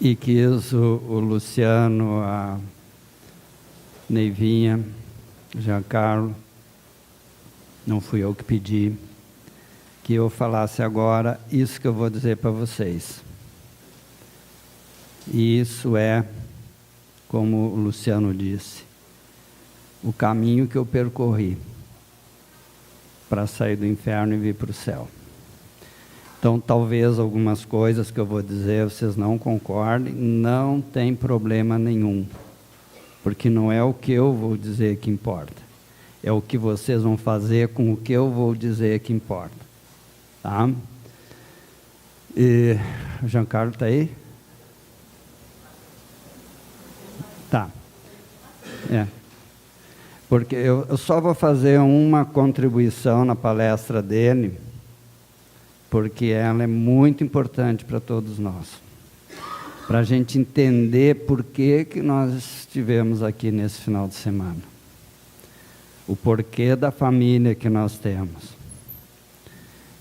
e quis o Luciano, a Neivinha, Giancarlo, não fui eu que pedi, que eu falasse agora isso que eu vou dizer para vocês. E isso é, como o Luciano disse, o caminho que eu percorri para sair do inferno e vir para o céu. Então, talvez algumas coisas que eu vou dizer vocês não concordem, não tem problema nenhum, porque não é o que eu vou dizer que importa, é o que vocês vão fazer com o que eu vou dizer que importa, tá? E o Giancarlo está aí? Tá. Porque eu só vou fazer uma contribuição na palestra dele, porque ela é muito importante para todos nós, para a gente entender por que nós estivemos aqui nesse final de semana, o porquê da família que nós temos,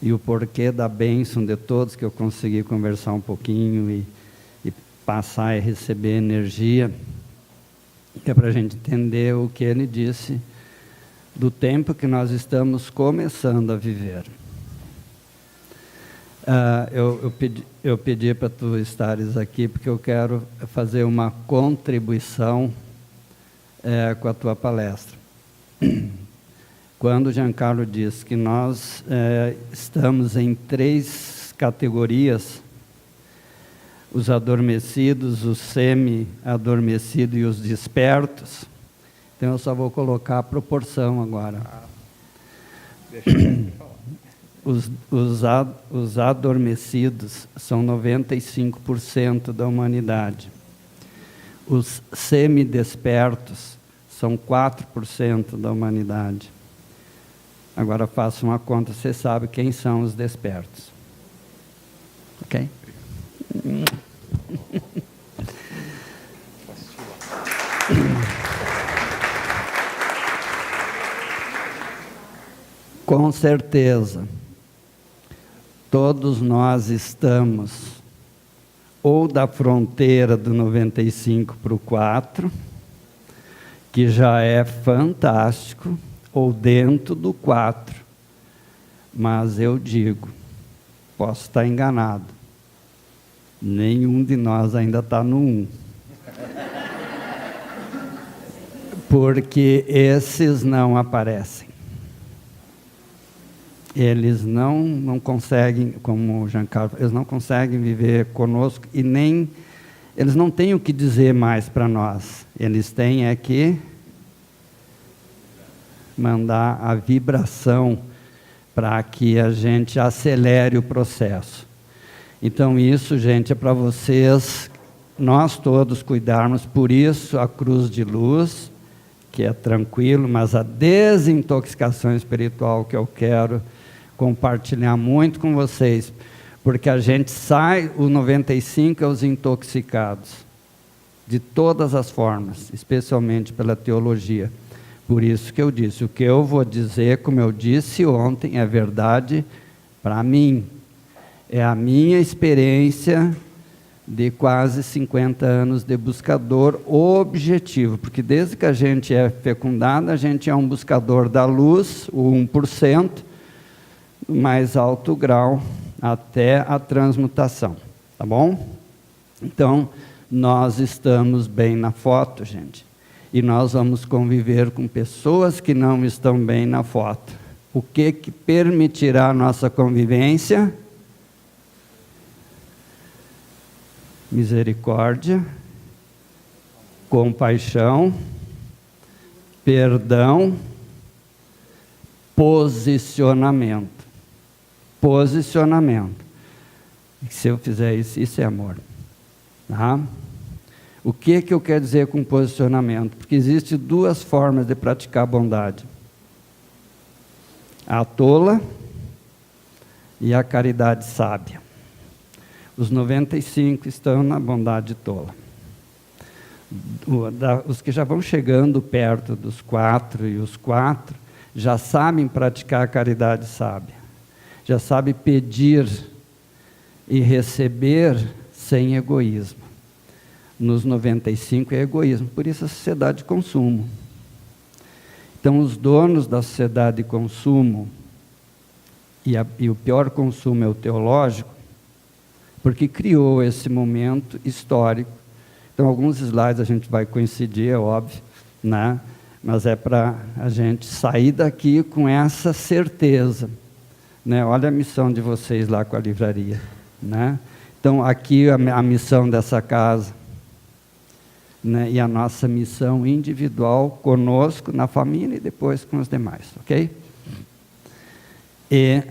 e o porquê da bênção de todos, que eu consegui conversar um pouquinho e passar e receber energia, que é para a gente entender o que ele disse do tempo que nós estamos começando a viver. Eu pedi para tu estares aqui porque eu quero fazer uma contribuição com a tua palestra. Quando o Giancarlo diz que nós estamos em 3 categorias, os adormecidos, os semi-adormecidos e os despertos, então eu só vou colocar a proporção agora. Deixa eu falar. Os adormecidos são 95% da humanidade. Os semidespertos são 4% da humanidade. Agora faça uma conta, você sabe quem são os despertos. Ok? Com certeza, todos nós estamos ou da fronteira do 95 para o 4, que já é fantástico, ou dentro do 4. Mas eu digo, posso estar enganado, nenhum de nós ainda está no 1. Porque esses não aparecem. Eles não conseguem, como o Giancarlo, eles não conseguem viver conosco e nem, eles não têm o que dizer mais para nós. Eles têm é que mandar a vibração para que a gente acelere o processo. Então isso, gente, é para vocês, nós todos cuidarmos, por isso a cruz de luz, que é tranquilo, mas a desintoxicação espiritual que eu quero compartilhar muito com vocês, porque a gente sai, o 95 é os intoxicados, de todas as formas, especialmente pela teologia. Por isso que eu disse, o que eu vou dizer, como eu disse ontem, é verdade para mim. É a minha experiência de quase 50 anos de buscador objetivo, porque desde que a gente é fecundado, a gente é um buscador da luz, o 1%, no mais alto grau, até a transmutação, tá bom? Então, nós estamos bem na foto, gente, e nós vamos conviver com pessoas que não estão bem na foto. O que permitirá a nossa convivência? Misericórdia, compaixão, perdão, posicionamento. Posicionamento. Se eu fizer isso, isso é amor. Tá? O que eu quero dizer com posicionamento? Porque existem 2 formas de praticar bondade. A tola e a caridade sábia. Os 95 estão na bondade tola. Os que já vão chegando perto dos 4 e os 4, já sabem praticar a caridade sábia. Já sabem pedir e receber sem egoísmo. Nos 95% é egoísmo, por isso a sociedade de consumo. Então, os donos da sociedade de consumo, e o pior consumo é o teológico, porque criou esse momento histórico. Então, alguns slides a gente vai coincidir, é óbvio, né? Mas é para a gente sair daqui com essa certeza, né? Olha a missão de vocês lá com a livraria, né? Então, aqui a missão dessa casa, né? E a nossa missão individual conosco, na família e depois com os demais, ok? E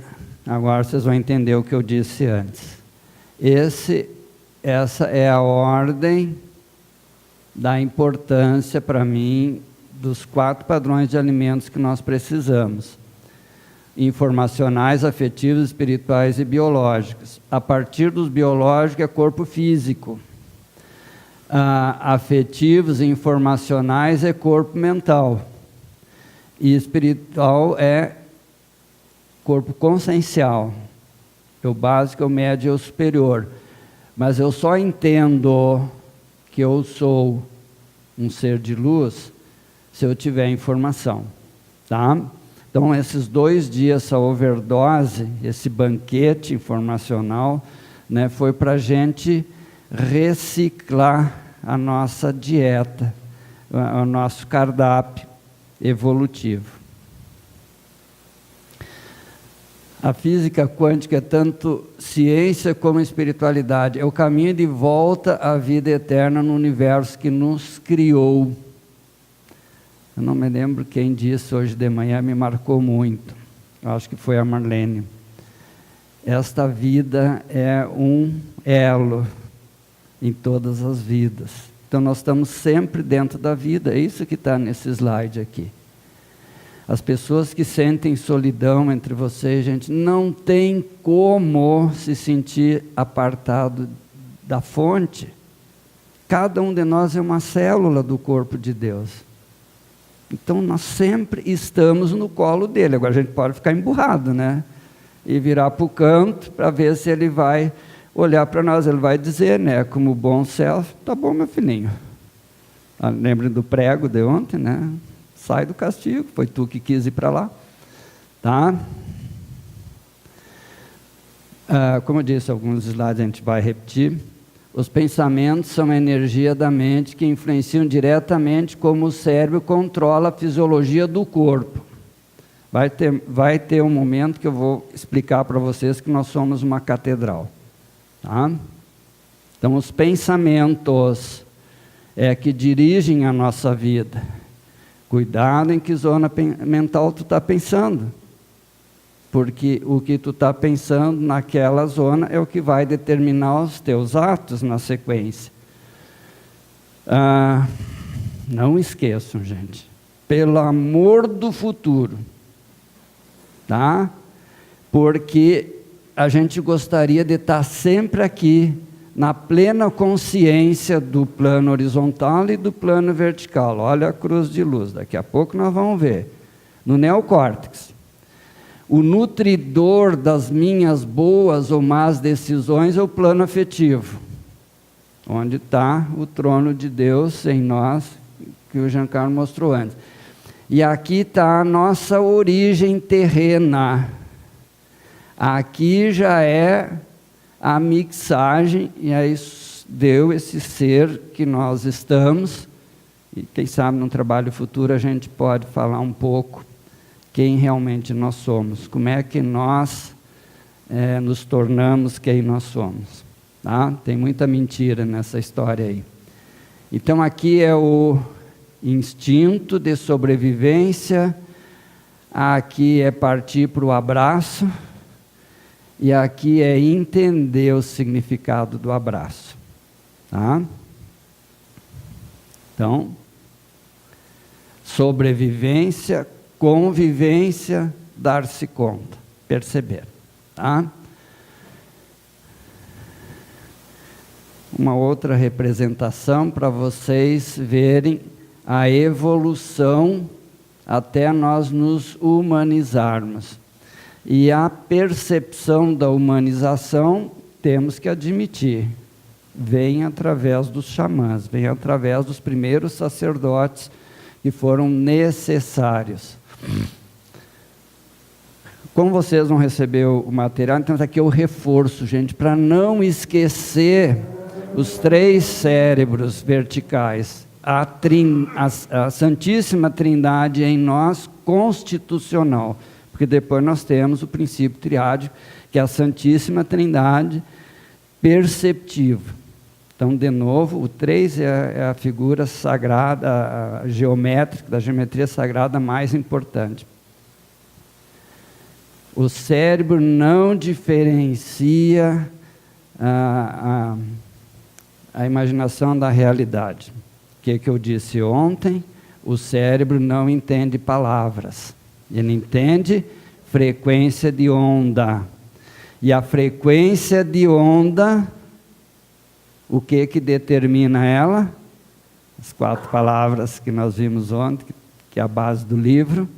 agora vocês vão entender o que eu disse antes. Essa é a ordem da importância para mim dos 4 padrões de alimentos que nós precisamos: informacionais, afetivos, espirituais e biológicos. A partir dos biológicos é corpo físico. Afetivos e informacionais é corpo mental. E espiritual é corpo consciencial. O básico, o médio e o superior. Mas eu só entendo que eu sou um ser de luz se eu tiver informação, tá? Então, esses 2 dias, essa overdose, esse banquete informacional, né, foi para a gente reciclar a nossa dieta, o nosso cardápio evolutivo. A física quântica é tanto ciência como espiritualidade. É o caminho de volta à vida eterna no universo que nos criou. Eu não me lembro quem disse hoje de manhã, me marcou muito. Eu acho que foi a Marlene. Esta vida é um elo em todas as vidas. Então nós estamos sempre dentro da vida. É isso que está nesse slide aqui. As pessoas que sentem solidão entre vocês, gente, não tem como se sentir apartado da fonte. Cada um de nós é uma célula do corpo de Deus. Então nós sempre estamos no colo dele. Agora a gente pode ficar emburrado, né? E virar para o canto para ver se ele vai olhar para nós. Ele vai dizer, né, como bom self: tá bom, meu filhinho. Lembrem do prego de ontem, né? Sai do castigo, foi tu que quis ir para lá, tá? Como eu disse, alguns slides a gente vai repetir. Os pensamentos são a energia da mente que influenciam diretamente como o cérebro controla a fisiologia do corpo. Vai ter um momento que eu vou explicar para vocês que nós somos uma catedral, tá? Então, os pensamentos é que dirigem a nossa vida. Cuidado em que zona mental tu está pensando, porque o que tu está pensando naquela zona é o que vai determinar os teus atos na sequência. Não esqueçam, gente, pelo amor do futuro, tá? Porque a gente gostaria de estar sempre aqui, na plena consciência do plano horizontal e do plano vertical. Olha a cruz de luz, daqui a pouco nós vamos ver. No neocórtex. O nutridor das minhas boas ou más decisões é o plano afetivo, onde está o trono de Deus em nós, que o Giancarlo mostrou antes. E aqui está a nossa origem terrena. Aqui já é a mixagem, e aí deu esse ser que nós estamos, e quem sabe num trabalho futuro a gente pode falar um pouco quem realmente nós somos, como é que nós nos tornamos quem nós somos, tá? Tem muita mentira nessa história aí. Então aqui é o instinto de sobrevivência, aqui é partir para o abraço, e aqui é entender o significado do abraço, tá? Então, sobrevivência, convivência, dar-se conta, perceber, tá? Uma outra representação para vocês verem a evolução até nós nos humanizarmos. E a percepção da humanização, temos que admitir, vem através dos xamãs, vem através dos primeiros sacerdotes que foram necessários. Como vocês vão receber o material, então aqui o reforço, gente, para não esquecer os 3 cérebros verticais. A Santíssima Trindade em nós, constitucional, porque depois nós temos o princípio triádico, que é a Santíssima Trindade perceptiva. Então, de novo, o 3 é a figura sagrada, a geométrica, da geometria sagrada mais importante. O cérebro não diferencia a imaginação da realidade. O que eu disse ontem? O cérebro não entende palavras. Ele entende frequência de onda. E a frequência de onda, o que determina ela? As 4 palavras que nós vimos ontem, que é a base do livro.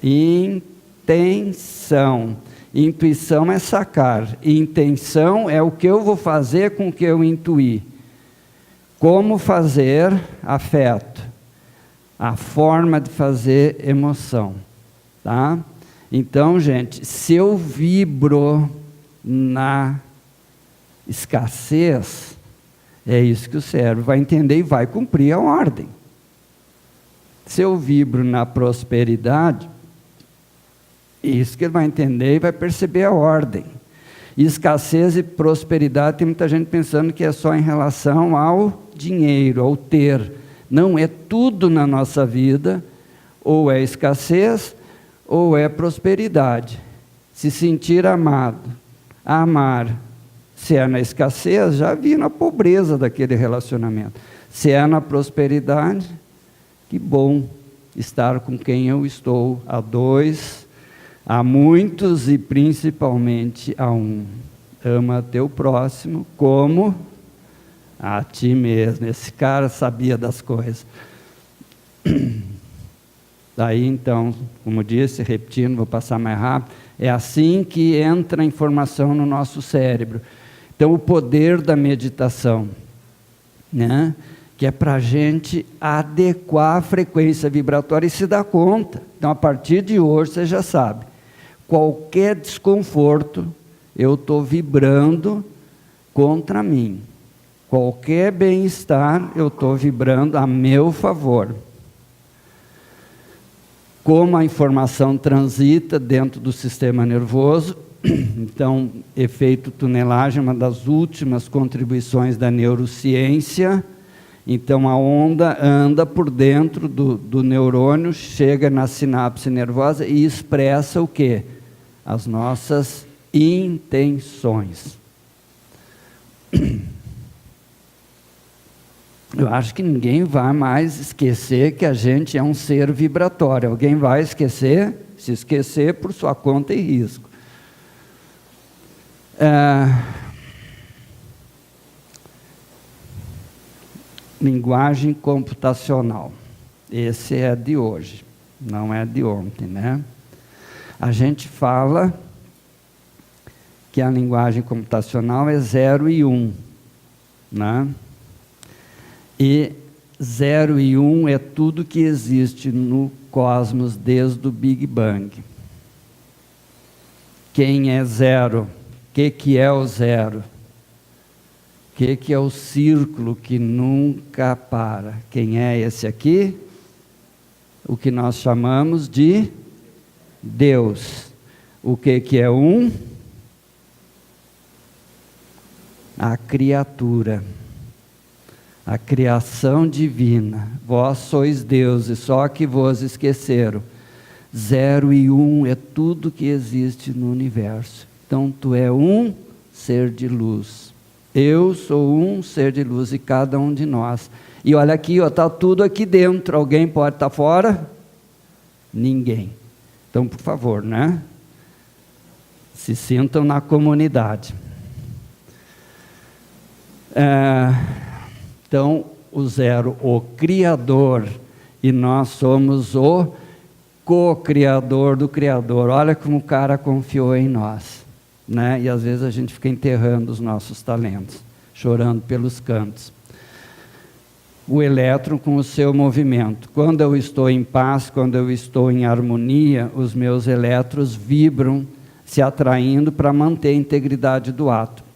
Intenção. Intuição é sacar. Intenção é o que eu vou fazer com o que eu intuir. Como fazer afeto. A forma de fazer emoção. Tá? Então, gente, se eu vibro na escassez, é isso que o cérebro vai entender e vai cumprir a ordem. Se eu vibro na prosperidade, isso que ele vai entender e vai perceber a ordem. E escassez e prosperidade, tem muita gente pensando que é só em relação ao dinheiro, ao ter. Não, é tudo na nossa vida, ou é escassez, ou é prosperidade. Se sentir amado, amar. Se é na escassez, já vi na pobreza daquele relacionamento. Se é na prosperidade, que bom estar com quem eu estou, a 2, a muitos e principalmente a 1. Ama teu próximo como a ti mesmo. Esse cara sabia das coisas. Daí então, como disse, repetindo, vou passar mais rápido, é assim que entra a informação no nosso cérebro. Então, o poder da meditação, né? Que é para a gente adequar a frequência vibratória e se dar conta. Então, a partir de hoje, você já sabe, qualquer desconforto, eu estou vibrando contra mim. Qualquer bem-estar, eu estou vibrando a meu favor. Como a informação transita dentro do sistema nervoso, então, efeito tunelagem, uma das últimas contribuições da neurociência. Então, a onda anda por dentro do neurônio, chega na sinapse nervosa e expressa o quê? As nossas intenções. Eu acho que ninguém vai mais esquecer que a gente é um ser vibratório. Alguém vai esquecer? Se esquecer, por sua conta e risco. Linguagem computacional. Esse é de hoje, não é de ontem, né? A gente fala que a linguagem computacional é 0 e 1, né? E 0 e 1 é tudo que existe no cosmos desde o Big Bang. Quem é 0? O que é o 0? O que é o círculo que nunca para? Quem é esse aqui? O que nós chamamos de Deus. O que é 1? A criatura. A criação divina. Vós sois deuses, só que vos esqueceram. 0 e 1 é tudo que existe no universo. Então, tu é um ser de luz. Eu sou um ser de luz e cada um de nós. E olha aqui, está tudo aqui dentro. Alguém pode estar fora? Ninguém. Então, por favor, né? Se sintam na comunidade. Então, o 0, o Criador, e nós somos o co-criador do Criador. Olha como o cara confiou em nós. né? E às vezes a gente fica enterrando os nossos talentos, chorando pelos cantos. O elétron com o seu movimento. Quando eu estou em paz, quando eu estou em harmonia, os meus elétrons vibram, se atraindo para manter a integridade do átomo.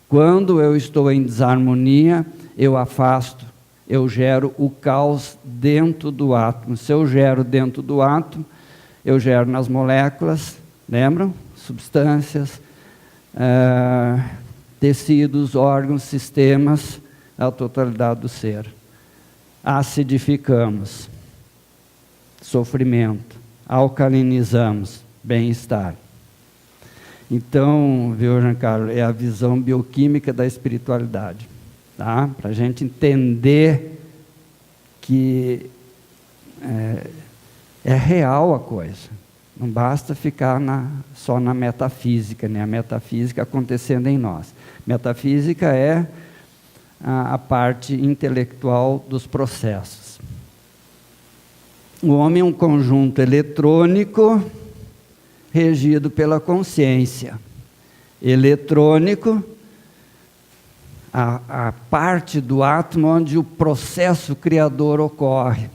Quando eu estou em desarmonia, eu afasto, eu gero o caos dentro do átomo. Se eu gero dentro do átomo, eu gero nas moléculas, lembram? Substâncias, tecidos, órgãos, sistemas, a totalidade do ser. Acidificamos, sofrimento, alcalinizamos, bem-estar. Então, viu, Giancarlo, é a visão bioquímica da espiritualidade, tá? Para a gente entender que é real a coisa. Não basta ficar só na metafísica, né? A metafísica acontecendo em nós. Metafísica é a parte intelectual dos processos. O homem é um conjunto eletrônico regido pela consciência. Eletrônico, a parte do átomo onde o processo criador ocorre.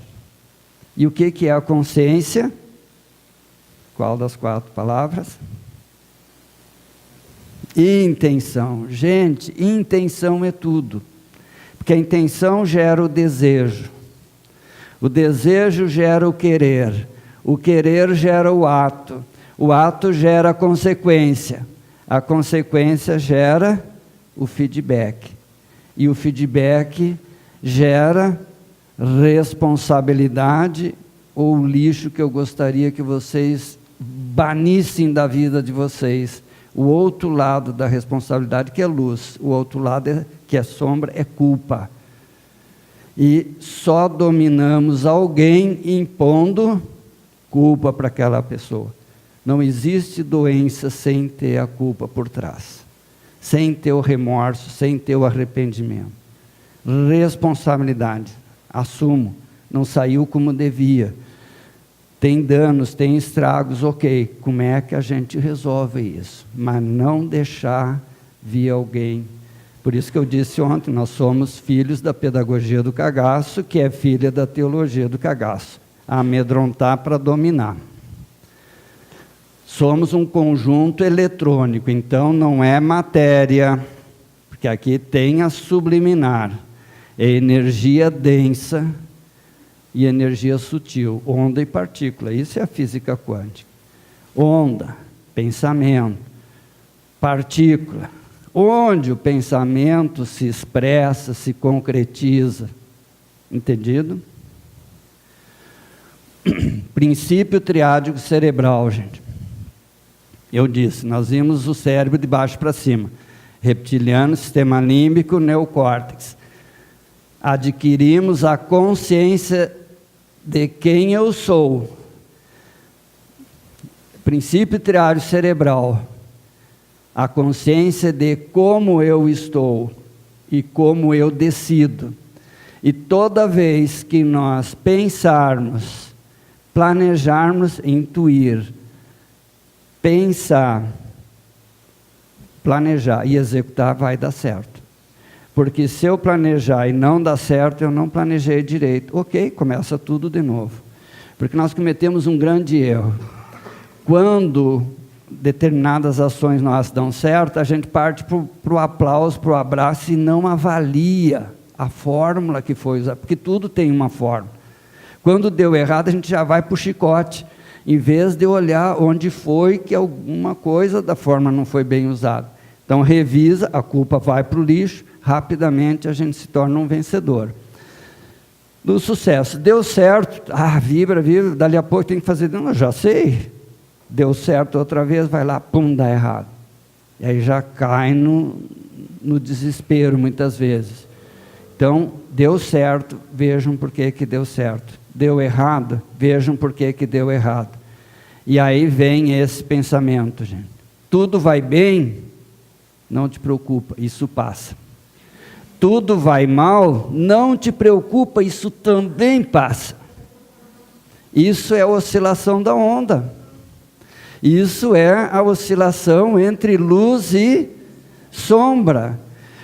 E o que é a consciência? Qual das 4 palavras? Intenção. Gente, intenção é tudo. Porque a intenção gera o desejo gera o querer gera o ato gera a consequência gera o feedback, e o feedback gera responsabilidade ou lixo que eu gostaria que vocês banissem da vida de vocês. O outro lado da responsabilidade, que é luz, o outro lado, que é sombra, é culpa. E só dominamos alguém impondo culpa para aquela pessoa. Não existe doença sem ter a culpa por trás, sem ter o remorso, sem ter o arrependimento. Responsabilidade, assumo, não saiu como devia. Tem danos, tem estragos, ok. Como é que a gente resolve isso? Mas não deixar vir alguém. Por isso que eu disse ontem, nós somos filhos da pedagogia do cagaço, que é filha da teologia do cagaço. Amedrontar para dominar. Somos um conjunto eletrônico, então não é matéria, porque aqui tem a subliminar. É energia densa e energia sutil, onda e partícula. Isso é a física quântica. Onda, pensamento, partícula. Onde o pensamento se expressa, se concretiza. Entendido? Princípio triádico cerebral, gente. Eu disse, nós vimos o cérebro de baixo para cima. Reptiliano, sistema límbico, neocórtex. Adquirimos a consciência de quem eu sou. Princípio triádico cerebral. A consciência de como eu estou e como eu decido. E toda vez que nós pensarmos, planejarmos, intuir, pensar, planejar e executar, vai dar certo. Porque se eu planejar e não dá certo, eu não planejei direito. Ok, começa tudo de novo. Porque nós cometemos um grande erro. Quando determinadas ações nossas dão certo, a gente parte para o aplauso, para o abraço e não avalia a fórmula que foi usada, porque tudo tem uma fórmula. Quando deu errado, a gente já vai para o chicote, em vez de olhar onde foi que alguma coisa da forma não foi bem usada. Então revisa, a culpa vai para o lixo, rapidamente a gente se torna um vencedor. Do sucesso, deu certo, vibra, dali a pouco tem que fazer, não, eu já sei. Deu certo outra vez, vai lá, pum, dá errado. E aí já cai no desespero muitas vezes. Então, deu certo, vejam por que deu certo. Deu errado, vejam por que deu errado. E aí vem esse pensamento, gente. Tudo vai bem, não te preocupa, isso passa. Tudo vai mal, não te preocupa, isso também passa. Isso é a oscilação da onda. Isso é a oscilação entre luz e sombra.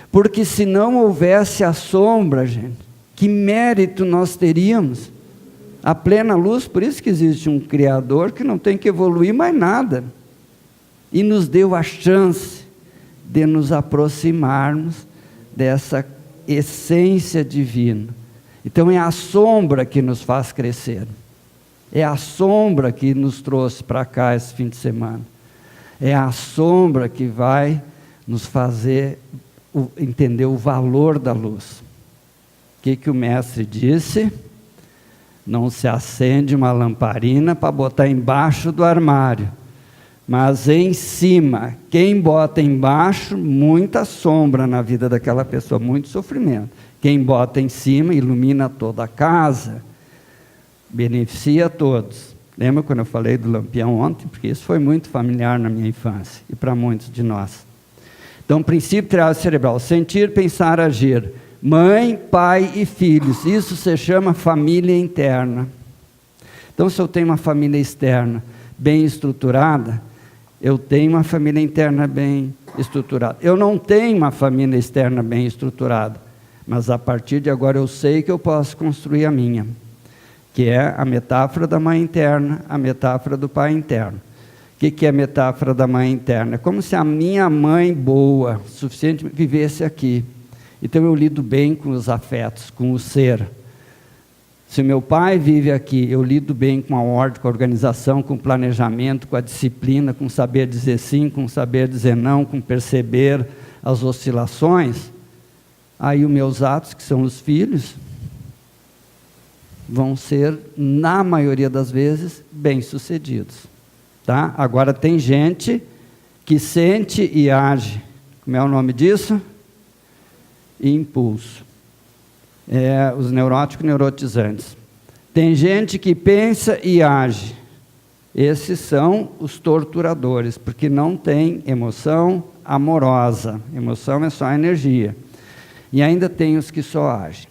Porque se não houvesse a sombra, gente, que mérito nós teríamos? A plena luz, por isso que existe um Criador que não tem que evoluir mais nada. E nos deu a chance de nos aproximarmos dessa essência divina. Então é a sombra que nos faz crescer. É a sombra que nos trouxe para cá esse fim de semana. É a sombra que vai nos fazer entender o valor da luz. O que o mestre disse? Não se acende uma lamparina para botar embaixo do armário, mas em cima. Quem bota embaixo, muita sombra na vida daquela pessoa, muito sofrimento. Quem bota em cima, ilumina toda a casa, beneficia todos. Lembra quando eu falei do lampião ontem? Porque isso foi muito familiar na minha infância e para muitos de nós. Então, princípio triado cerebral: sentir, pensar, agir. Mãe, pai e filhos, isso se chama família interna. Então, se eu tenho uma família externa bem estruturada, eu tenho uma família interna bem estruturada. Eu não tenho uma família externa bem estruturada, mas a partir de agora eu sei que eu posso construir a minha, que é a metáfora da mãe interna, a metáfora do pai interno. O que é a metáfora da mãe interna? É como se a minha mãe boa, suficiente, vivesse aqui. Então eu lido bem com os afetos, com o ser. Se meu pai vive aqui, eu lido bem com a ordem, com a organização, com o planejamento, com a disciplina, com saber dizer sim, com saber dizer não, com perceber as oscilações. Aí os meus atos, que são os filhos, vão ser, na maioria das vezes, bem-sucedidos. Tá? Agora tem gente que sente e age. Como é o nome disso? Impulso. Os neuróticos neurotizantes. Tem gente que pensa e age. Esses são os torturadores, porque não tem emoção amorosa. Emoção é só energia. E ainda tem os que só agem.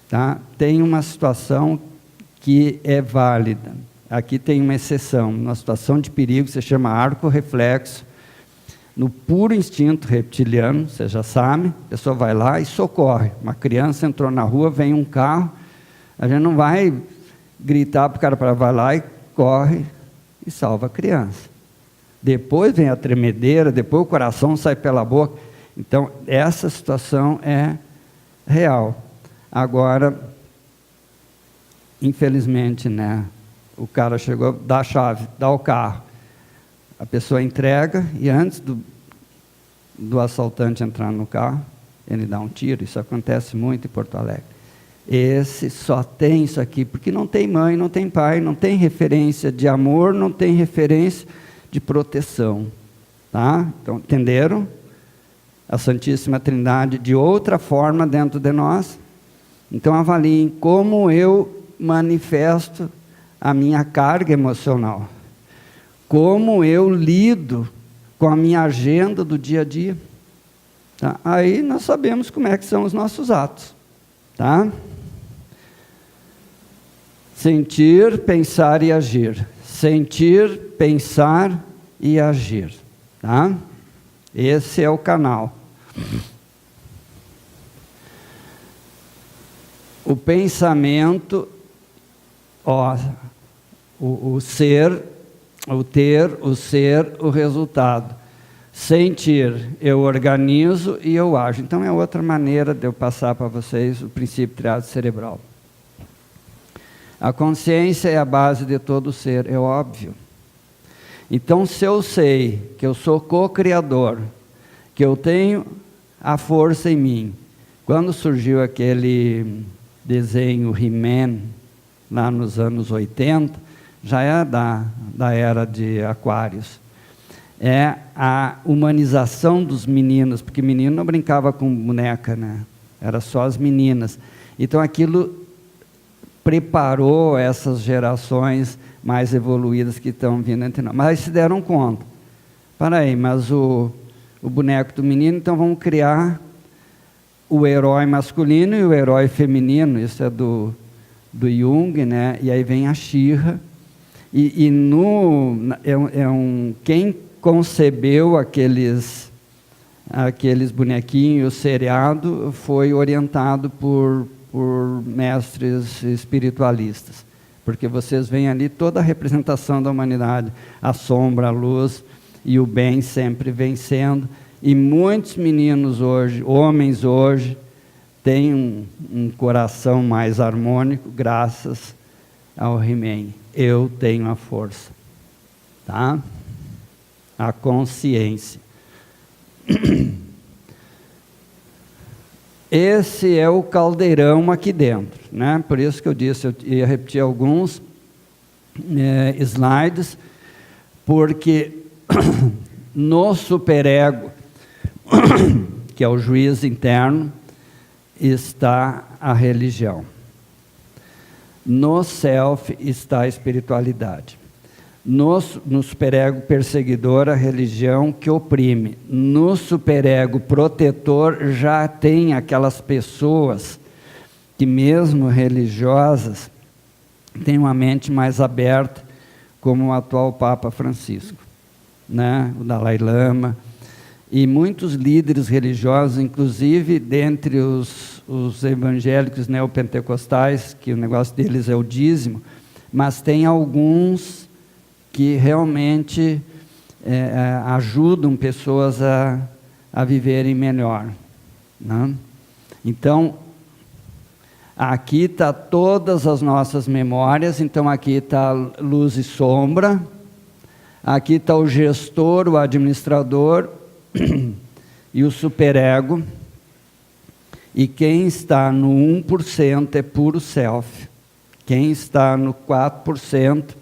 Tá? Tem uma situação que é válida. Aqui tem uma exceção. Uma situação de perigo, se chama arco reflexo. No puro instinto reptiliano, você já sabe, a pessoa vai lá e socorre. Uma criança entrou na rua, vem um carro, a gente não vai gritar para o cara, vai lá e corre e salva a criança. Depois vem a tremedeira, depois o coração sai pela boca. Então, essa situação é real. Agora, infelizmente, né, o cara chegou, dá a chave, dá o carro. A pessoa entrega e antes do assaltante entrar no carro, ele dá um tiro. Isso acontece muito em Porto Alegre. Esse só tem isso aqui, porque não tem mãe, não tem pai, não tem referência de amor, não tem referência de proteção. Tá? Então, entenderam? A Santíssima Trindade de outra forma dentro de nós. Então, avaliem como eu manifesto a minha carga emocional. Como eu lido com a minha agenda do dia a dia. Tá? Aí nós sabemos como é que são os nossos atos. Tá? Sentir, pensar e agir. Sentir, pensar e agir. Tá? Esse é o canal. O pensamento, o ser, o ter, o ser, o resultado. Sentir, eu organizo e eu ajo. Então é outra maneira de eu passar para vocês o princípio triado cerebral. A consciência é a base de todo ser, é óbvio. Então, se eu sei que eu sou co-criador, que eu tenho a força em mim, quando surgiu aquele desenho He-Man, lá nos anos 80, já é da era de Aquários. É a humanização dos meninos, porque menino não brincava com boneca, né? Era só as meninas. Então aquilo preparou essas gerações mais evoluídas que estão vindo entre nós. Mas aí se deram conta. Para aí, mas o boneco do menino, então vamos criar o herói masculino e o herói feminino. Isso é do Jung, né? E aí vem a She-Ra. Quem concebeu aqueles bonequinhos, seriado, foi orientado por mestres espiritualistas. Porque vocês veem ali toda a representação da humanidade, a sombra, a luz e o bem sempre vencendo. E muitos meninos hoje, homens hoje, têm um coração mais harmônico graças ao He-Man. Eu tenho a força, tá? A consciência. Esse é o caldeirão aqui dentro, né? Por isso que eu disse, eu ia repetir alguns slides, porque no superego, que é o juiz interno, está a religião. No self está a espiritualidade. No superego perseguidor, a religião que oprime. No superego protetor, já tem aquelas pessoas que, mesmo religiosas, têm uma mente mais aberta, como o atual Papa Francisco, né? O Dalai Lama, e muitos líderes religiosos, inclusive dentre os evangélicos neopentecostais, que o negócio deles é o dízimo, mas tem alguns que realmente ajudam pessoas a viverem melhor, né? Então, aqui está todas as nossas memórias. Então aqui está luz e sombra, aqui está o gestor, o administrador e o superego. E quem está no 1% é puro self. Quem está no 4%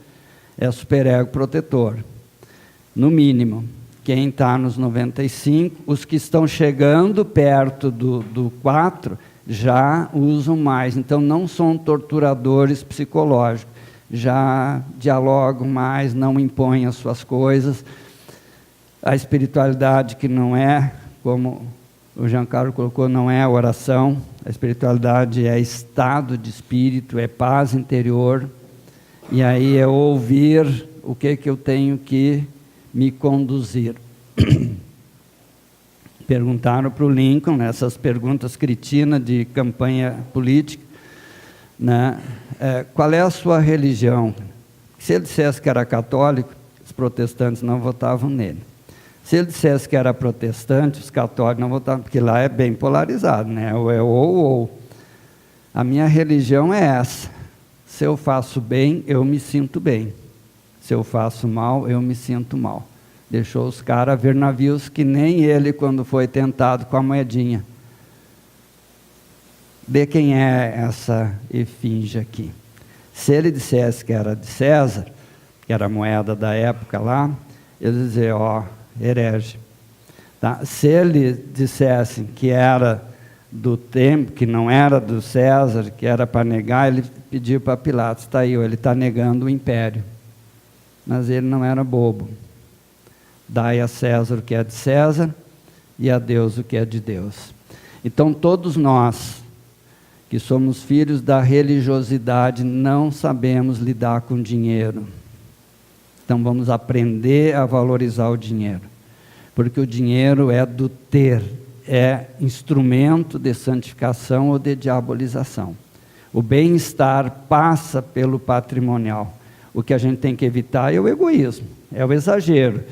é superego protetor, no mínimo. Quem está nos 95%, os que estão chegando perto do 4%, já usam mais. Então não são torturadores psicológicos, já dialogam mais, não impõem as suas coisas. A espiritualidade, que não é, como o Giancarlo colocou, não é oração. A espiritualidade é estado de espírito, é paz interior. E aí é ouvir o que eu tenho que me conduzir. Perguntaram para o Lincoln, essas perguntas cretinas de campanha política, né? Qual é a sua religião? Se ele dissesse que era católico, os protestantes não votavam nele. Se ele dissesse que era protestante, os católicos não votavam, porque lá é bem polarizado, né? Ou é ou. A minha religião é essa. Se eu faço bem, eu me sinto bem. Se eu faço mal, eu me sinto mal. Deixou os caras ver navios que nem ele, quando foi tentado com a moedinha. De quem é essa efígie aqui? Se ele dissesse que era de César, que era a moeda da época lá, ele dizia, ó, herege. Tá? Se ele dissesse que era do tempo, que não era do César, que era para negar, ele pediu para Pilatos, está aí, ele está negando o império. Mas ele não era bobo. Dai a César o que é de César e a Deus o que é de Deus. Então todos nós, que somos filhos da religiosidade, não sabemos lidar com dinheiro. Então vamos aprender a valorizar o dinheiro. Porque o dinheiro é do ter, é instrumento de santificação ou de diabolização. O bem-estar passa pelo patrimonial. O que a gente tem que evitar é o egoísmo, é o exagero,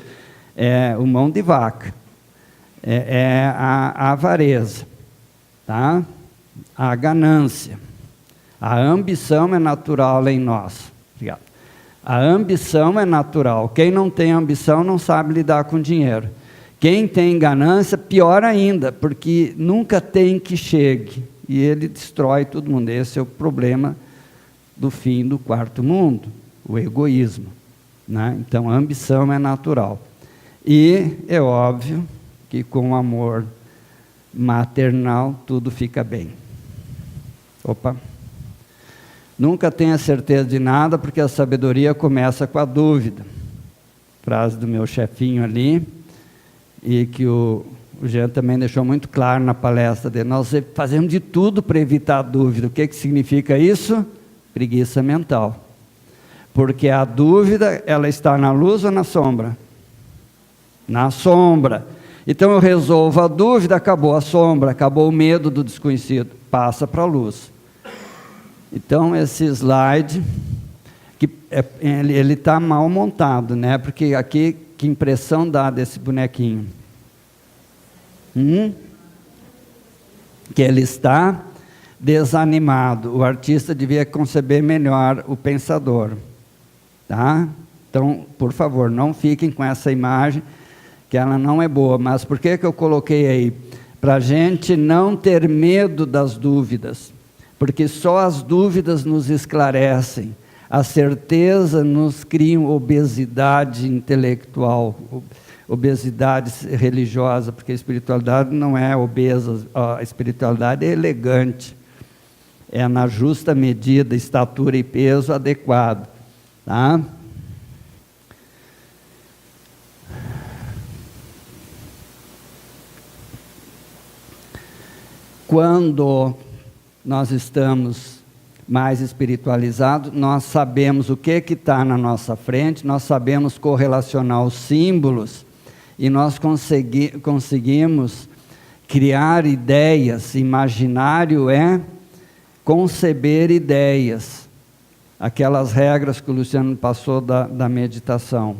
é o mão de vaca, é a avareza, tá? A ganância. A ambição é natural em nós. Obrigado. A ambição é natural. Quem não tem ambição não sabe lidar com dinheiro. Quem tem ganância, pior ainda, porque nunca tem que chegue. E ele destrói todo mundo. Esse é o problema do fim do quarto mundo, o egoísmo, né? Então a ambição é natural. E é óbvio que com o amor maternal tudo fica bem. Opa! Nunca tenha certeza de nada, porque a sabedoria começa com a dúvida. Frase do meu chefinho ali, e que o Jean também deixou muito claro na palestra dele. Nós fazemos de tudo para evitar a dúvida. O que significa isso? Preguiça mental. Porque a dúvida, ela está na luz ou na sombra? Na sombra. Então eu resolvo a dúvida, acabou a sombra, acabou o medo do desconhecido, passa para a luz. Então esse slide, ele está mal montado, né? Porque aqui, que impressão dá desse bonequinho? Que ele está desanimado. O artista devia conceber melhor o pensador. Tá? Então, por favor, não fiquem com essa imagem, que ela não é boa. Mas por que eu coloquei aí? Para a gente não ter medo das dúvidas. Porque só as dúvidas nos esclarecem. A certeza nos cria obesidade intelectual, obesidade religiosa, porque a espiritualidade não é obesa, a espiritualidade é elegante. É na justa medida, estatura e peso adequado. Tá? Quando nós estamos mais espiritualizados, nós sabemos o que está na nossa frente, nós sabemos correlacionar os símbolos e nós conseguimos criar ideias. Imaginário é conceber ideias. Aquelas regras que o Luciano passou da meditação.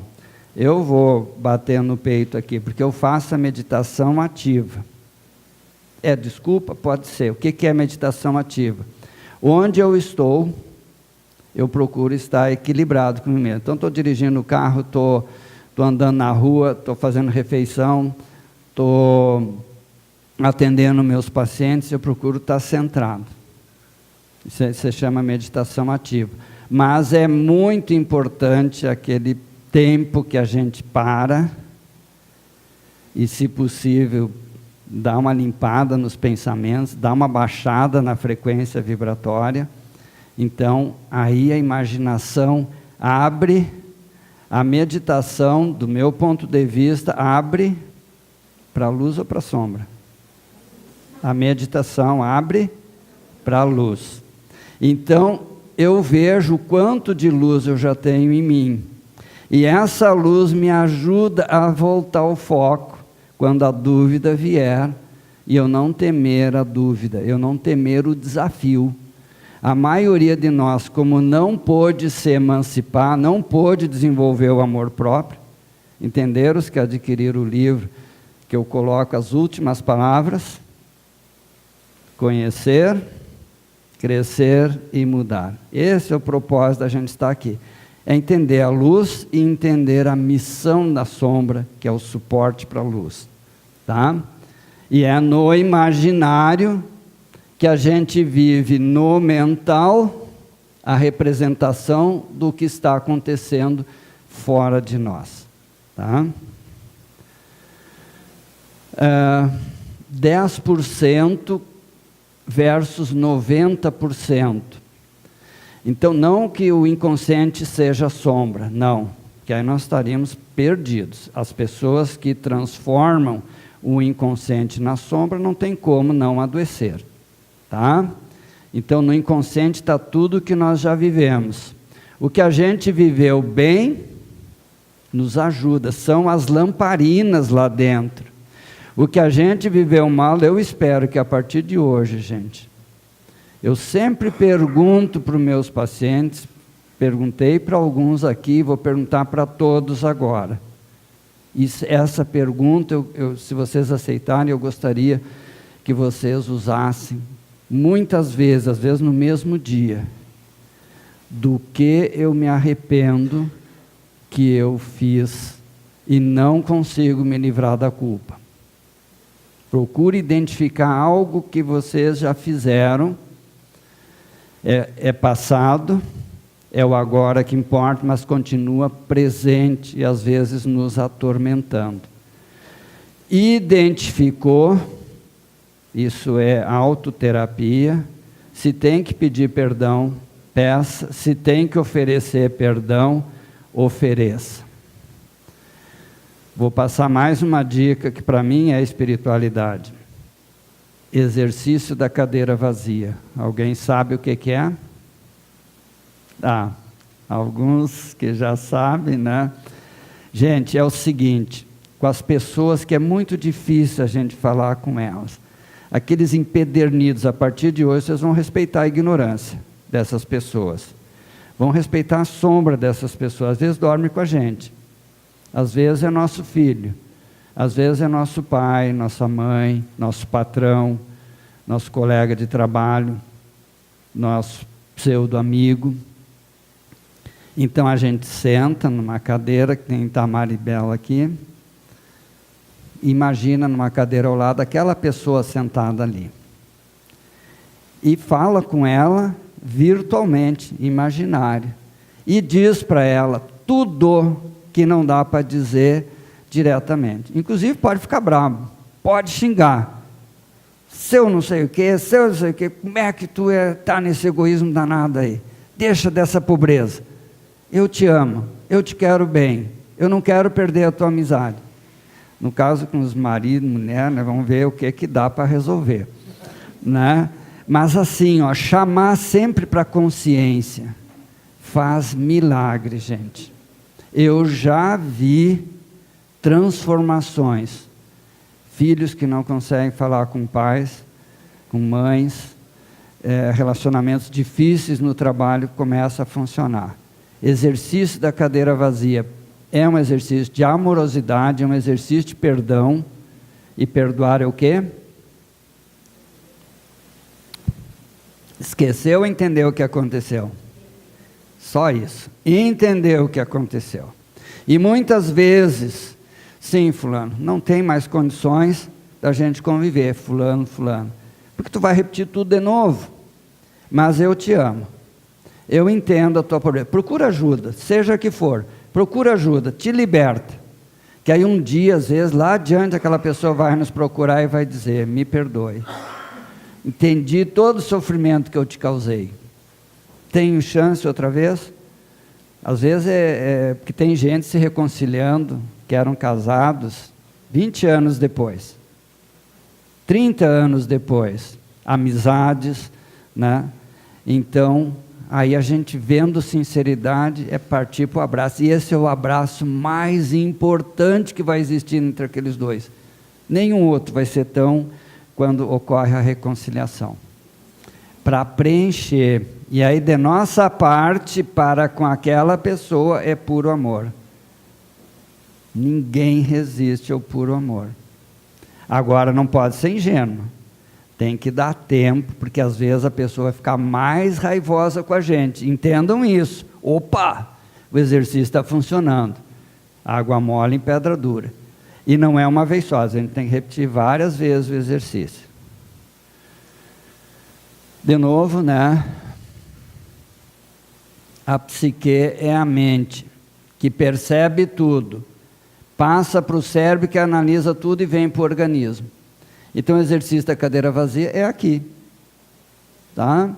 Eu vou bater no peito aqui, porque eu faço a meditação ativa. Desculpa? Pode ser. O que é meditação ativa? Onde eu estou, eu procuro estar equilibrado comigo mesmo. Então, estou dirigindo o carro, estou andando na rua, estou fazendo refeição, estou atendendo meus pacientes, eu procuro estar centrado. Isso se chama meditação ativa. Mas é muito importante aquele tempo que a gente para e, se possível, dá uma limpada nos pensamentos, dá uma baixada na frequência vibratória. Então, aí a imaginação abre, a meditação, do meu ponto de vista, abre para a luz ou para a sombra? A meditação abre para a luz. Então, eu vejo o quanto de luz eu já tenho em mim. E essa luz me ajuda a voltar ao foco quando a dúvida vier, e eu não temer a dúvida, eu não temer o desafio. A maioria de nós, como não pôde se emancipar, não pôde desenvolver o amor próprio, entenderam os que adquiriram o livro, que eu coloco as últimas palavras? Conhecer, crescer e mudar. Esse é o propósito da gente estar aqui. É entender a luz e entender a missão da sombra, que é o suporte para a luz. Tá? E é no imaginário que a gente vive no mental a representação do que está acontecendo fora de nós. Tá? 10% versus 90%. Então, não que o inconsciente seja sombra, não, que aí nós estaríamos perdidos. As pessoas que transformam o inconsciente na sombra não tem como não adoecer. Tá? Então, no inconsciente está tudo que nós já vivemos. O que a gente viveu bem nos ajuda, são as lamparinas lá dentro. O que a gente viveu mal, eu espero que a partir de hoje, gente, eu sempre pergunto para os meus pacientes, perguntei para alguns aqui, vou perguntar para todos agora. Essa pergunta, se vocês aceitarem, eu gostaria que vocês usassem muitas vezes, às vezes no mesmo dia. Do que eu me arrependo que eu fiz e não consigo me livrar da culpa. Procure identificar algo que vocês já fizeram, é passado, é o agora que importa, mas continua presente e às vezes nos atormentando. Identificou, isso é autoterapia. Se tem que pedir perdão, peça. Se tem que oferecer perdão, ofereça. Vou passar mais uma dica que para mim é espiritualidade. Exercício da cadeira vazia. Alguém sabe o que é? alguns que já sabem, né? Gente, é o seguinte, com as pessoas que é muito difícil a gente falar com elas, aqueles empedernidos, a partir de hoje vocês vão respeitar a ignorância dessas pessoas, vão respeitar a sombra dessas pessoas. Às vezes dorme com a gente, às vezes é nosso filho, às vezes é nosso pai, nossa mãe, nosso patrão, nosso colega de trabalho, nosso pseudo-amigo. Então a gente senta numa cadeira, que tem Tamara e Bela aqui, imagina numa cadeira ao lado aquela pessoa sentada ali, e fala com ela virtualmente, imaginário, e diz para ela tudo que não dá para dizer diretamente. Inclusive pode ficar bravo, pode xingar, seu não sei o que, seu não sei o que, como é que tu está nesse egoísmo danado aí, deixa dessa pobreza, eu te amo, eu te quero bem, eu não quero perder a tua amizade. No caso com os maridos, mulher, né, vamos ver o que dá para resolver, né? Mas assim, ó, chamar sempre para a consciência faz milagre, gente. Eu já vi transformações, filhos que não conseguem falar com pais, com mães, relacionamentos difíceis no trabalho começam a funcionar. Exercício da cadeira vazia é um exercício de amorosidade, é um exercício de perdão, e perdoar é o quê? Esqueceu ou entendeu o que aconteceu? Só isso, entendeu o que aconteceu. E muitas vezes, sim, fulano, não tem mais condições da gente conviver, fulano, porque tu vai repetir tudo de novo, mas eu te amo, eu entendo a tua pobreza, procura ajuda, seja que for, procura ajuda, te liberta, que aí um dia, às vezes, lá adiante, aquela pessoa vai nos procurar e vai dizer, me perdoe, entendi todo o sofrimento que eu te causei, tenho chance outra vez? Às vezes porque tem gente se reconciliando, que eram casados 20 anos depois, 30 anos depois, amizades, né? Então, aí a gente vendo sinceridade, é partir para o abraço, e esse é o abraço mais importante que vai existir entre aqueles dois. Nenhum outro vai ser tão quando ocorre a reconciliação. Para preencher, e aí de nossa parte para com aquela pessoa é puro amor. Ninguém resiste ao puro amor. Agora não pode ser ingênuo, tem que dar tempo, porque às vezes a pessoa vai ficar mais raivosa com a gente, entendam isso, opa, o exercício está funcionando, água mole em pedra dura, e não é uma vez só, a gente tem que repetir várias vezes o exercício. De novo, né? A psique é a mente, que percebe tudo, passa para o cérebro que analisa tudo e vem para o organismo. Então o exercício da cadeira vazia é aqui, tá?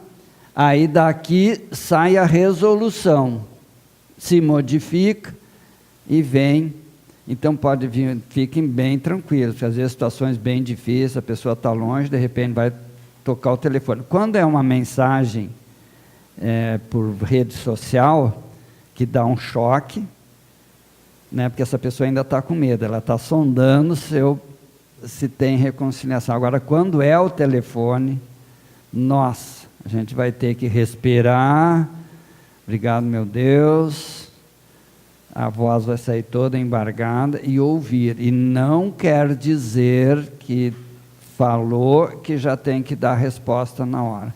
Aí daqui sai a resolução, se modifica e vem. Então pode vir, fiquem bem tranquilos, porque às vezes situações bem difíceis, a pessoa está longe, de repente vai tocar o telefone. Quando é uma mensagem por rede social, que dá um choque, né, porque essa pessoa ainda está com medo, ela está sondando se tem reconciliação. Agora, quando é o telefone, nossa, a gente vai ter que respirar, obrigado meu Deus, a voz vai sair toda embargada e ouvir, e não quer dizer que falou que já tem que dar resposta na hora.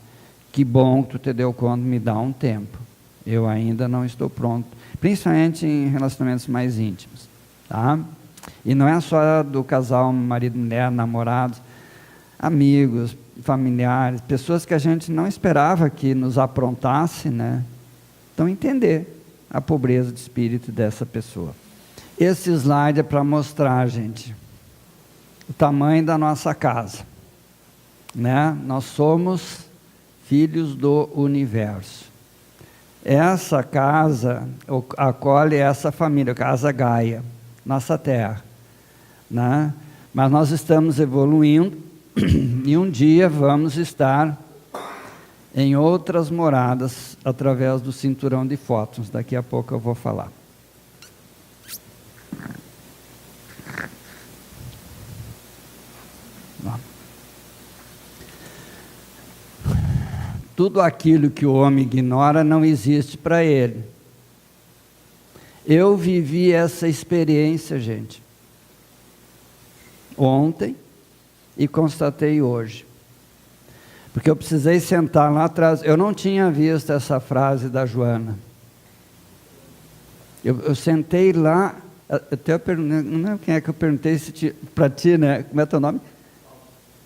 Que bom que tu te deu conta, me dá um tempo, eu ainda não estou pronto, principalmente em relacionamentos mais íntimos, tá? E não é só do casal, marido, mulher, namorados, amigos, familiares, pessoas que a gente não esperava que nos aprontasse, né? Então entender a pobreza de espírito dessa pessoa. Esse slide é para mostrar, gente, o tamanho da nossa casa, né? Nós somos filhos do universo. Essa casa acolhe essa família, Casa Gaia, nossa terra, né? Mas nós estamos evoluindo e um dia vamos estar em outras moradas através do cinturão de fótons. Daqui a pouco eu vou falar. Tudo aquilo que o homem ignora não existe para ele. Eu vivi essa experiência, gente, ontem e constatei hoje. Porque eu precisei sentar lá atrás. Eu não tinha visto essa frase da Joana. Eu sentei lá, até eu perguntei, não lembro quem é que eu perguntei para ti, né? Como é teu nome?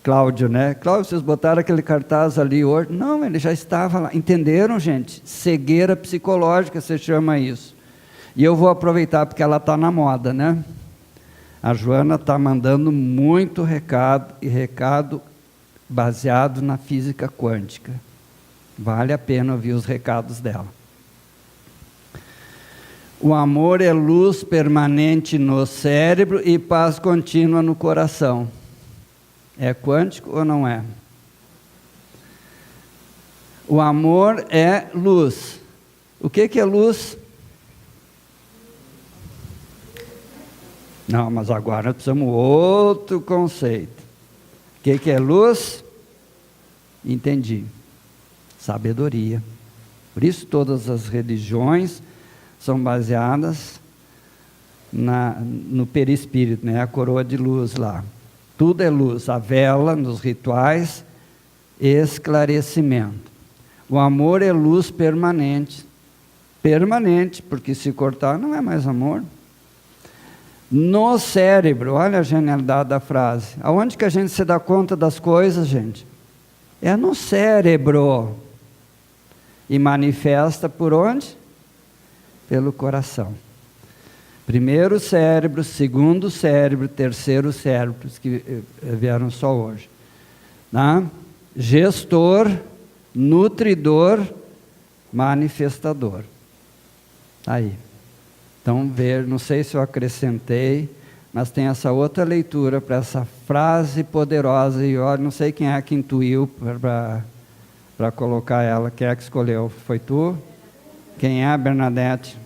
Cláudio, né? Cláudio, vocês botaram aquele cartaz ali hoje? Não, ele já estava lá. Entenderam, gente? Cegueira psicológica, se chama isso. E eu vou aproveitar, porque ela está na moda, né? A Joana está mandando muito recado, e recado baseado na física quântica. Vale a pena ouvir os recados dela. O amor é luz permanente no cérebro e paz contínua no coração. É quântico ou não é? O amor é luz. O que é luz? Não, mas agora nós precisamos outro conceito. O que é luz? Entendi. Sabedoria. Por isso todas as religiões são baseadas no perispírito, né? A coroa de luz lá. Tudo é luz. A vela nos rituais, esclarecimento. O amor é luz permanente. Permanente, porque se cortar não é mais amor. No cérebro, olha a genialidade da frase. Aonde que a gente se dá conta das coisas, gente? É no cérebro. E manifesta por onde? Pelo coração. Primeiro cérebro, segundo cérebro, terceiro cérebro, que vieram só hoje. Tá? Gestor, nutridor, manifestador. Aí. Então, não sei se eu acrescentei, mas tem essa outra leitura para essa frase poderosa, e olha, não sei quem é que intuiu para colocar ela, quem é que escolheu? Foi tu? Quem é a Bernadette?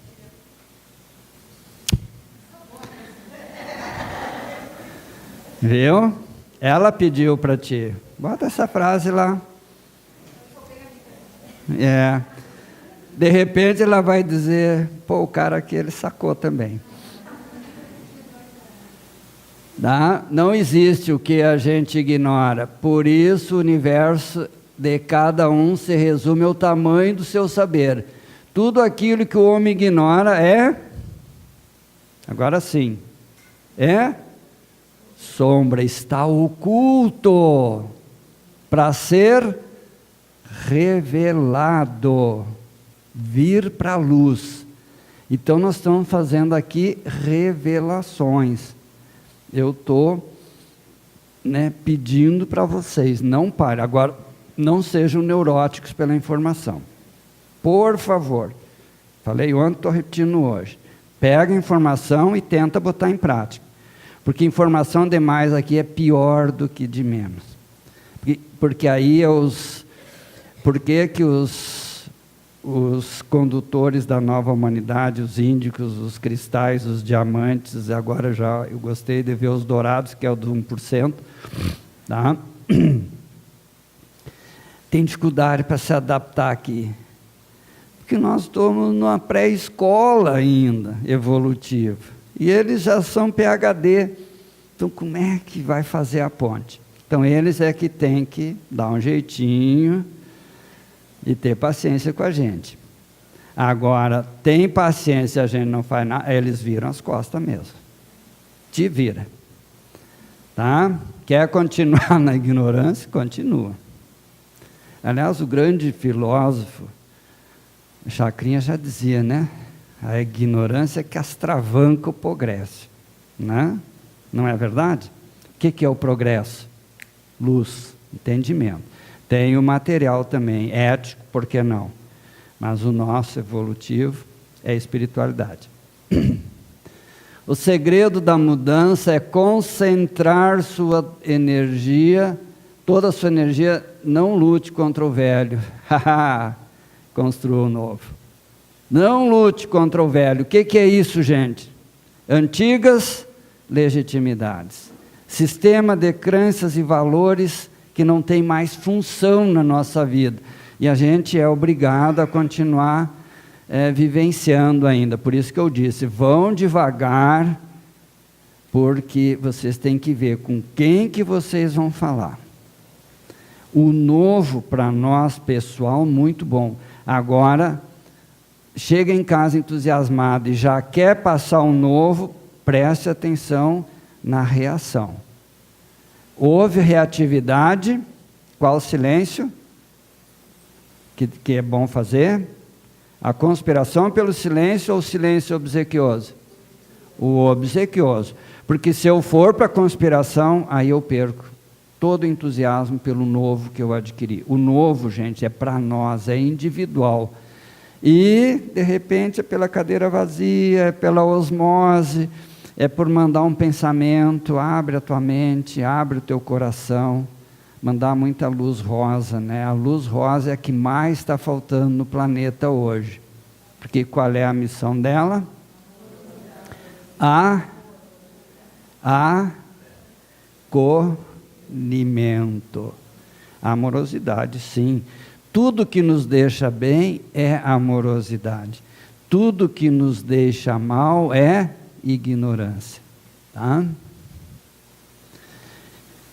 Viu? Ela pediu para ti. Bota essa frase lá. É. De repente ela vai dizer, pô, o cara aqui ele sacou também. Não existe o que a gente ignora. Por isso o universo de cada um se resume ao tamanho do seu saber. Tudo aquilo que o homem ignora é, agora sim, é sombra, está oculto para ser revelado. Vir para a luz. Então nós estamos fazendo aqui revelações. Eu estou pedindo para vocês, não parem. Agora, não sejam neuróticos pela informação. Por favor. Falei ontem, estou repetindo hoje. Pega a informação e tenta botar em prática. Porque informação demais aqui é pior do que de menos. Porque aí por que os condutores da nova humanidade, os índicos, os cristais, os diamantes, agora já eu gostei de ver os dourados, que é o do 1%, tá? Tem dificuldade para se adaptar aqui. Porque nós estamos numa pré-escola ainda, evolutiva. E eles já são PhD. Então, como é que vai fazer a ponte? Então, eles é que tem que dar um jeitinho e ter paciência com a gente. Agora, tem paciência, a gente não faz nada, eles viram as costas mesmo. Te vira. Tá? Quer continuar na ignorância? Continua. Aliás, o grande filósofo, Chacrinha já dizia, né? A ignorância que astravanca o progresso. Né? Não é verdade? O que é o progresso? Luz, entendimento. Tem o material também, ético, por que não? Mas o nosso evolutivo é a espiritualidade. O segredo da mudança é concentrar sua energia toda a sua energia, não lute contra o velho. Construa o novo. Não lute contra o velho. O que é isso, gente? Antigas legitimidades. Sistema de crenças e valores que não tem mais função na nossa vida. E a gente é obrigado a continuar vivenciando ainda. Por isso que eu disse, vão devagar, porque vocês têm que ver com quem que vocês vão falar. O novo para nós, pessoal, muito bom. Agora, chega em casa entusiasmado e já quer passar o novo, preste atenção na reação. Houve reatividade, qual silêncio? Que é bom fazer? A conspiração pelo silêncio ou o silêncio obsequioso? O obsequioso. Porque se eu for para a conspiração, aí eu perco todo o entusiasmo pelo novo que eu adquiri. O novo, gente, é para nós, é individual. E, de repente, é pela cadeira vazia, é pela osmose, é por mandar um pensamento, abre a tua mente, abre o teu coração, mandar muita luz rosa, né? A luz rosa é a que mais está faltando no planeta hoje. Porque qual é a missão dela? Acolhimento. Amorosidade, sim. Tudo que nos deixa bem é amorosidade. Tudo que nos deixa mal é ignorância. Tá?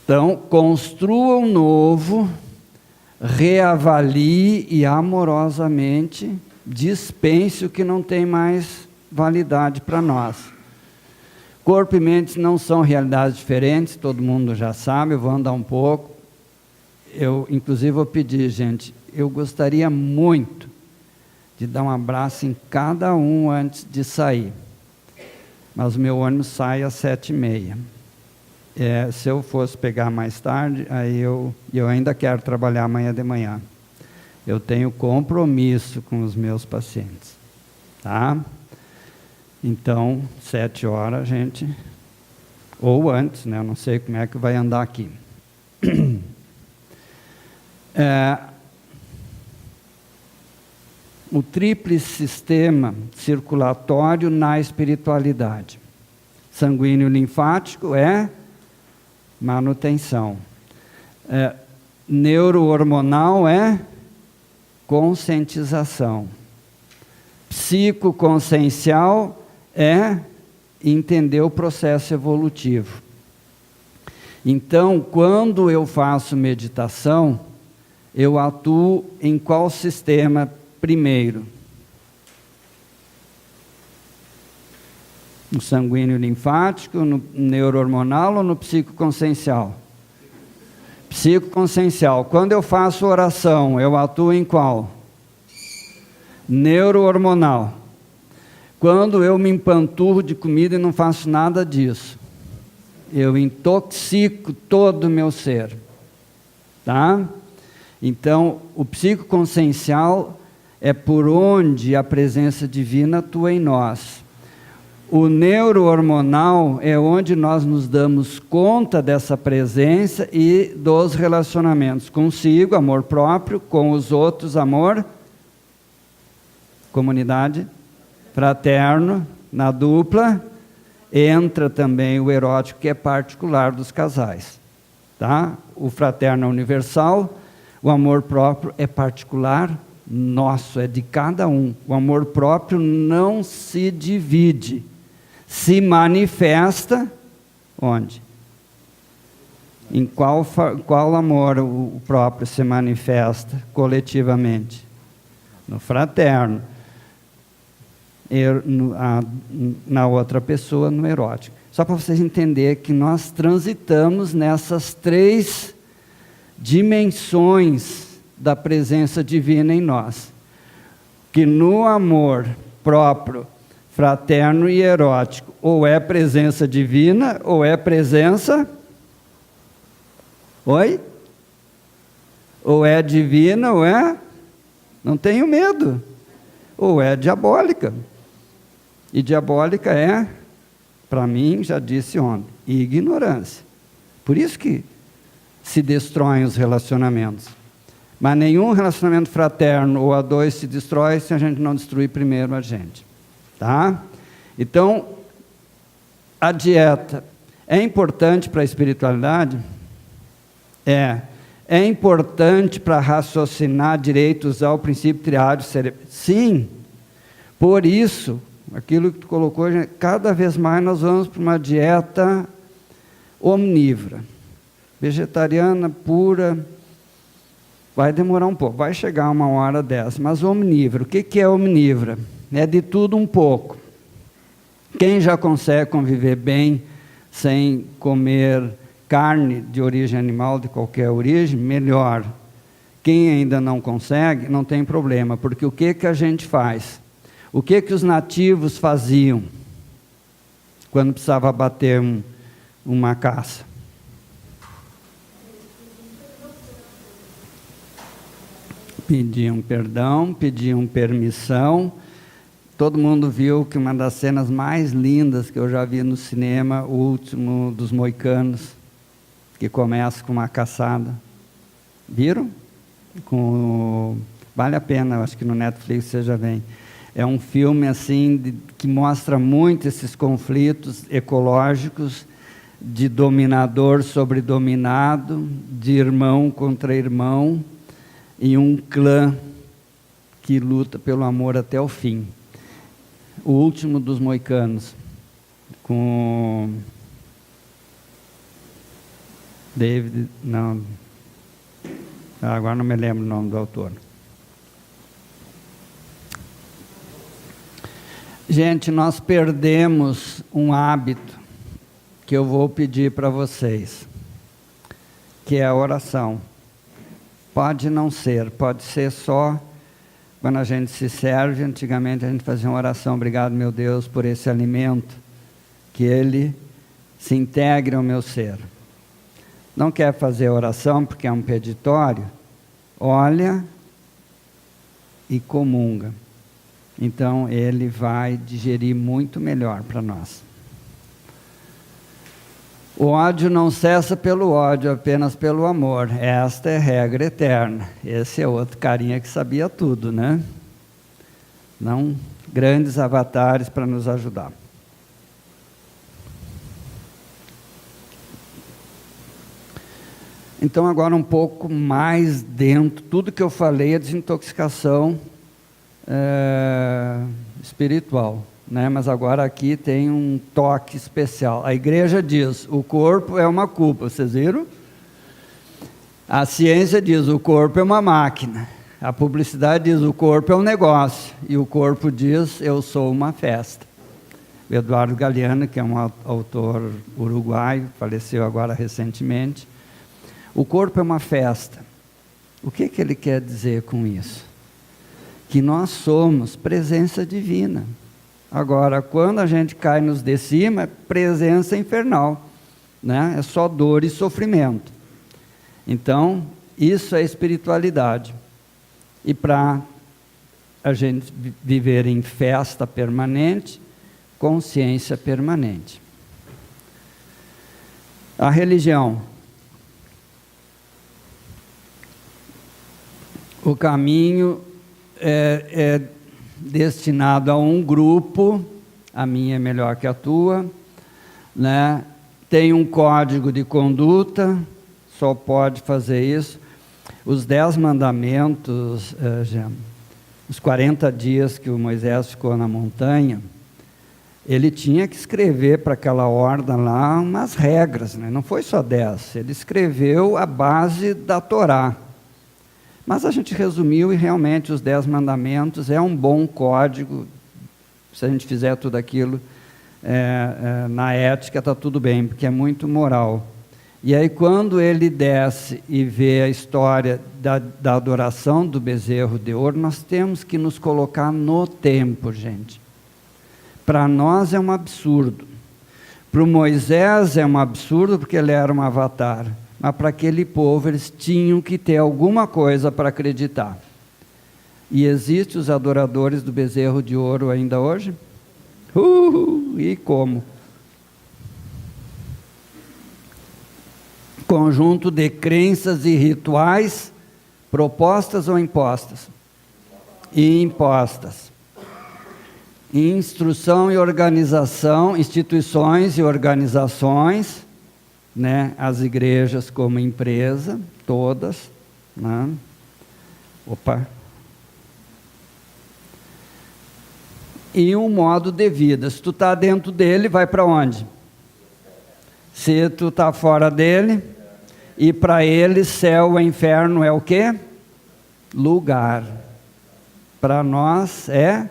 Então, construa um novo, reavalie e amorosamente dispense o que não tem mais validade para nós. Corpo e mente não são realidades diferentes, todo mundo já sabe, eu vou andar um pouco. Eu, inclusive, vou pedir, gente, eu gostaria muito de dar um abraço em cada um antes de sair. Mas o meu ônibus sai às 7h30. Se eu fosse pegar mais tarde, aí eu ainda quero trabalhar amanhã de manhã. Eu tenho compromisso com os meus pacientes. Tá? Então, 7h, gente, ou antes, né? Eu não sei como é que vai andar aqui. O tríplice sistema circulatório na espiritualidade. Sanguíneo linfático é manutenção. Neurohormonal é conscientização. Psicoconsciencial é entender o processo evolutivo. Então, quando eu faço meditação, eu atuo em qual sistema primeiro? No sanguíneo linfático, no neurohormonal ou no psicoconsciencial? Psicoconsciencial. Quando eu faço oração, eu atuo em qual? Neurohormonal. Quando eu me empanturro de comida e não faço nada disso, eu intoxico todo o meu ser. Tá? Então, o psicoconsciencial é por onde a presença divina atua em nós. O neurohormonal é onde nós nos damos conta dessa presença e dos relacionamentos consigo, amor próprio, com os outros, amor, comunidade, fraterno, na dupla, entra também o erótico, que é particular dos casais. Tá? O fraterno é universal, o amor próprio é particular nosso, é de cada um. O amor próprio não se divide, se manifesta onde? Em qual amor o próprio se manifesta coletivamente? No fraterno. Na outra pessoa, no erótico. Só para vocês entenderem que nós transitamos nessas 3 dimensões da presença divina em nós. Que no amor próprio, fraterno e erótico, ou é presença divina, ou é presença... Oi? Ou é divina, ou é... Não tenho medo. Ou é diabólica. E diabólica é, para mim, já disse ontem, ignorância. Por isso que se destroem os relacionamentos. Mas nenhum relacionamento fraterno ou a dois se destrói se a gente não destruir primeiro a gente. Tá? Então, a dieta é importante para a espiritualidade? É importante para raciocinar direito, usar o princípio triádio cerebral? Sim. Por isso, aquilo que tu colocou, cada vez mais nós vamos para uma dieta omnívora. Vegetariana, pura, vai demorar um pouco, vai chegar uma hora dessa. Mas omnívora, o que é omnívora? É de tudo um pouco. Quem já consegue conviver bem sem comer carne de origem animal, de qualquer origem, melhor. Quem ainda não consegue, não tem problema, porque o que a gente faz? O que os nativos faziam quando precisava bater uma caça? Pediam perdão, pediam permissão. Todo mundo viu que uma das cenas mais lindas que eu já vi no cinema, o último dos Moicanos, que começa com uma caçada. Viram? Vale a pena, acho que no Netflix você já vem. É um filme assim que mostra muito esses conflitos ecológicos de dominador sobre dominado, de irmão contra irmão, e um clã que luta pelo amor até o fim. O último dos Moicanos, com David, não, agora não me lembro o nome do autor. Gente, nós perdemos um hábito que eu vou pedir para vocês, que é a oração. Pode não ser, pode ser só quando a gente se serve. Antigamente a gente fazia uma oração: obrigado, meu Deus, por esse alimento, que ele se integre ao meu ser. Não quer fazer oração porque é um peditório? Olha e comunga. Então ele vai digerir muito melhor para nós. O ódio não cessa pelo ódio, apenas pelo amor. Esta é regra eterna. Esse é outro carinha que sabia tudo, né? Não grandes avatares para nos ajudar. Então agora um pouco mais dentro, tudo que eu falei é desintoxicação espiritual, né? Mas agora aqui tem um toque especial. A igreja diz: o corpo é uma culpa, vocês viram? A ciência diz: o corpo é uma máquina. A publicidade diz: o corpo é um negócio. E o corpo diz: eu sou uma festa. O Eduardo Galeano, que é um autor uruguaio, faleceu agora recentemente. O corpo é uma festa. O que ele quer dizer com isso? Que nós somos presença divina. Agora, quando a gente cai nos de cima, é presença infernal, né? É só dor e sofrimento. Então, isso é espiritualidade. E para a gente viver em festa permanente, consciência permanente. A religião. O caminho é destinado a um grupo, a minha é melhor que a tua, né? Tem um código de conduta, só pode fazer isso. Os 10 mandamentos, os 40 dias que o Moisés ficou na montanha, ele tinha que escrever para aquela horda lá umas regras, né? Não foi só 10, ele escreveu a base da Torá. Mas a gente resumiu e realmente os 10 mandamentos é um bom código. Se a gente fizer tudo aquilo na ética, está tudo bem, porque é muito moral. E aí quando ele desce e vê a história da adoração do bezerro de ouro, nós temos que nos colocar no tempo, gente. Para nós é um absurdo. Para o Moisés é um absurdo porque ele era um avatar. Mas para aquele povo eles tinham que ter alguma coisa para acreditar. E existem os adoradores do bezerro de ouro ainda hoje? E como? conjunto de crenças e rituais, propostas ou impostas? E impostas. Instrução e organização, instituições e organizações, né? As igrejas como empresa, todas, né? Opa! E um modo de vida. Se tu está dentro dele, vai para onde? Se tu está fora dele, e para ele céu e inferno é o quê? Lugar. Para nós é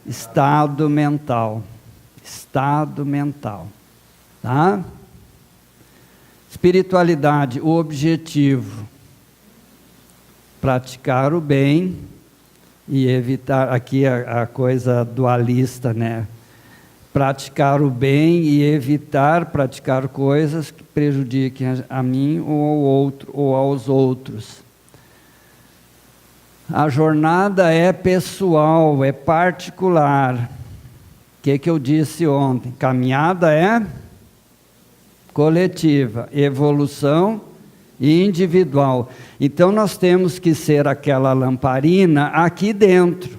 estado mental. Estado mental. Tá? Espiritualidade, o objetivo. Praticar o bem e evitar, aqui a coisa dualista, né? Praticar o bem e evitar praticar coisas que prejudiquem a mim ou ao outro, ou aos outros. A jornada é pessoal, é particular. O que eu disse ontem? Caminhada é coletiva, evolução individual. Então nós temos que ser aquela lamparina aqui dentro.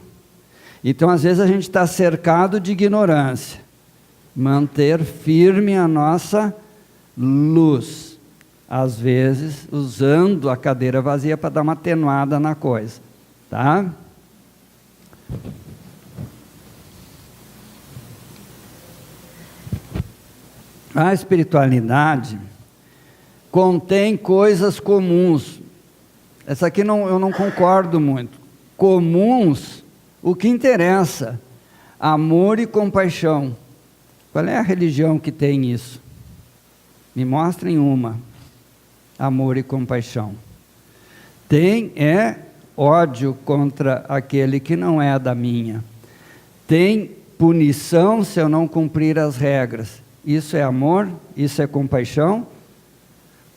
Então às vezes a gente está cercado de ignorância. Manter firme a nossa luz. Às vezes usando a cadeira vazia para dar uma atenuada na coisa. Tá? A espiritualidade contém coisas comuns. Essa aqui eu não concordo muito. Comuns, o que interessa? Amor e compaixão. Qual é a religião que tem isso? Me mostrem uma. Amor e compaixão. Tem ódio contra aquele que não é da minha. Tem punição se eu não cumprir as regras. Isso é amor? Isso é compaixão?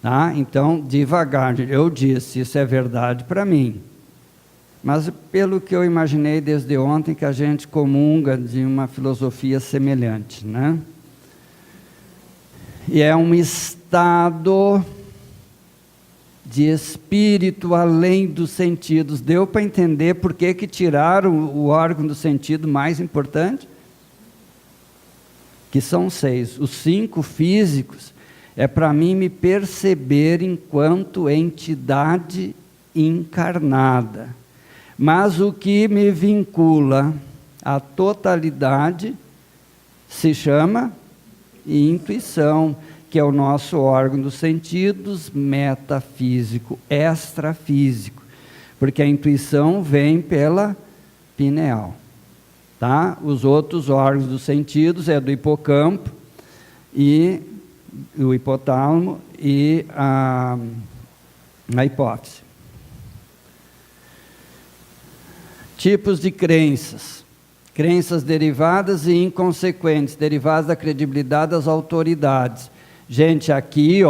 Tá? Então, devagar, eu disse, isso é verdade para mim. Mas pelo que eu imaginei desde ontem, que a gente comunga de uma filosofia semelhante, né? E é um estado de espírito além dos sentidos. Deu para entender por que tiraram o órgão do sentido mais importante? Que são 6. Os 5 físicos é para mim me perceber enquanto entidade encarnada. Mas o que me vincula à totalidade se chama intuição, que é o nosso órgão dos sentidos metafísico, extrafísico, porque a intuição vem pela pineal. Tá? Os outros órgãos dos sentidos é do hipocampo e o hipotálamo e a hipófise. Tipos de crenças. Crenças derivadas e inconsequentes, derivadas da credibilidade das autoridades. Gente, aqui,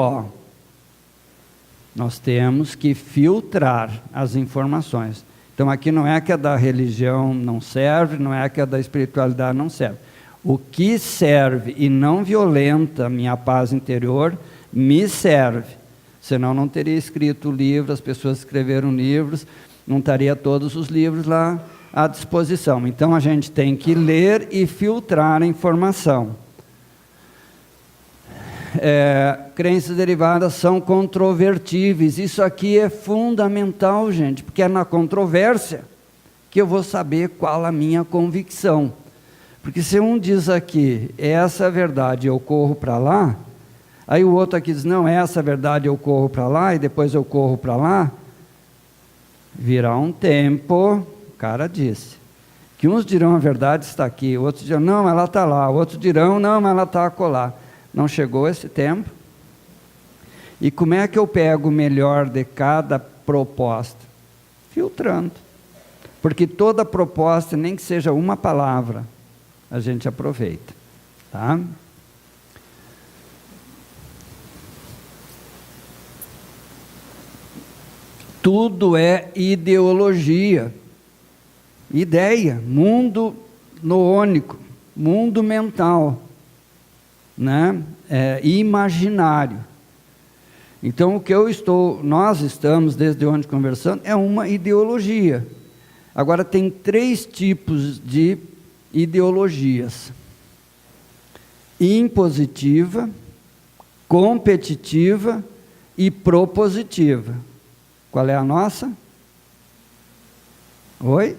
nós temos que filtrar as informações. Então, aqui não é que a da religião não serve, não é que a da espiritualidade não serve. O que serve e não violenta a minha paz interior, me serve. Senão não teria escrito livro, as pessoas escreveram livros, não estaria todos os livros lá à disposição. Então a gente tem que ler e filtrar a informação. Crenças derivadas são controvertíveis. Isso aqui é fundamental, gente, porque é na controvérsia que eu vou saber qual a minha convicção. Porque se um diz aqui, essa é a verdade, eu corro para lá, aí o outro aqui diz, não, essa é a verdade, eu corro para lá, e depois eu corro para lá, virá um tempo, o cara disse, que uns dirão a verdade está aqui, outros dirão, não, ela está lá, outros dirão, não, mas ela está acolá. Não chegou esse tempo? E como é que eu pego o melhor de cada proposta? Filtrando. Porque toda proposta, nem que seja uma palavra, a gente aproveita. Tá? Tudo é ideologia, ideia, mundo noônico, mundo mental, né? Imaginário. Então, nós estamos, desde onde conversando, é uma ideologia. Agora, tem 3 tipos de ideologias: impositiva, competitiva e propositiva. Qual é a nossa? Oi?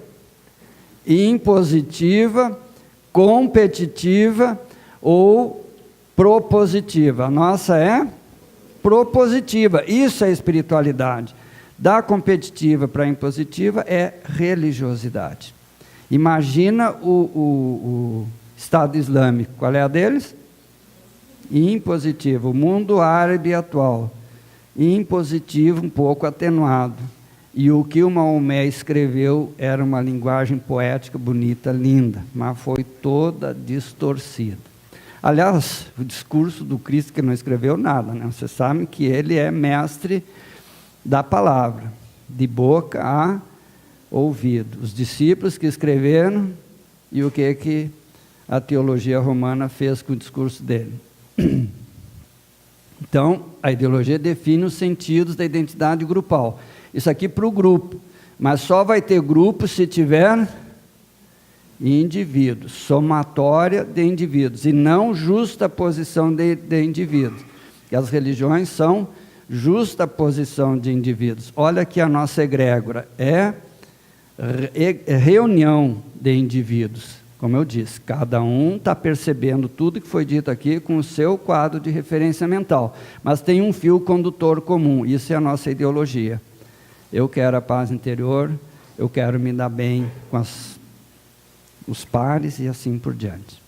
Impositiva, competitiva ou propositiva. A nossa é propositiva. Isso é espiritualidade. Da competitiva para a impositiva é religiosidade. Imagina o Estado Islâmico. Qual é a deles? Impositiva. O mundo árabe atual. Impositivo, um pouco atenuado. E o que o Maomé escreveu era uma linguagem poética, bonita, linda, mas foi toda distorcida. Aliás, o discurso do Cristo, que não escreveu nada, né? Vocês sabem que ele é mestre da palavra, de boca a ouvido. Os discípulos que escreveram, e o que a teologia romana fez com o discurso dele. Então, a ideologia define os sentidos da identidade grupal. Isso aqui para o grupo, mas só vai ter grupo se tiver indivíduos, somatória de indivíduos, e não justa posição de indivíduos. E as religiões são justa posição de indivíduos. Olha aqui a nossa egrégora, é reunião de indivíduos. Como eu disse, cada um está percebendo tudo que foi dito aqui com o seu quadro de referência mental, mas tem um fio condutor comum, isso é a nossa ideologia. Eu quero a paz interior, eu quero me dar bem com os pares e assim por diante.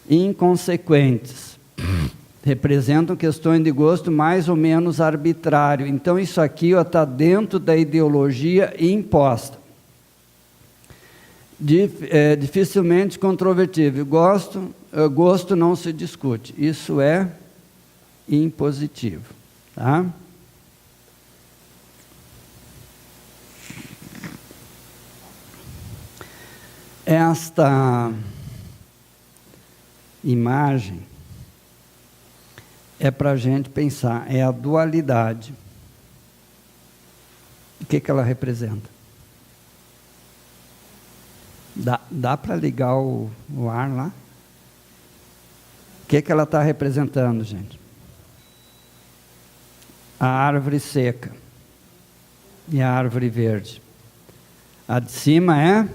Inconsequentes representam questões de gosto mais ou menos arbitrário. Então isso aqui está dentro da ideologia imposta. Dificilmente controvertível. Gosto não se discute. Isso é impositivo. Tá? Esta imagem é para a gente pensar, é a dualidade. O que ela representa? Dá para ligar o ar lá? O que ela está representando, gente? A árvore seca e a árvore verde. A de cima é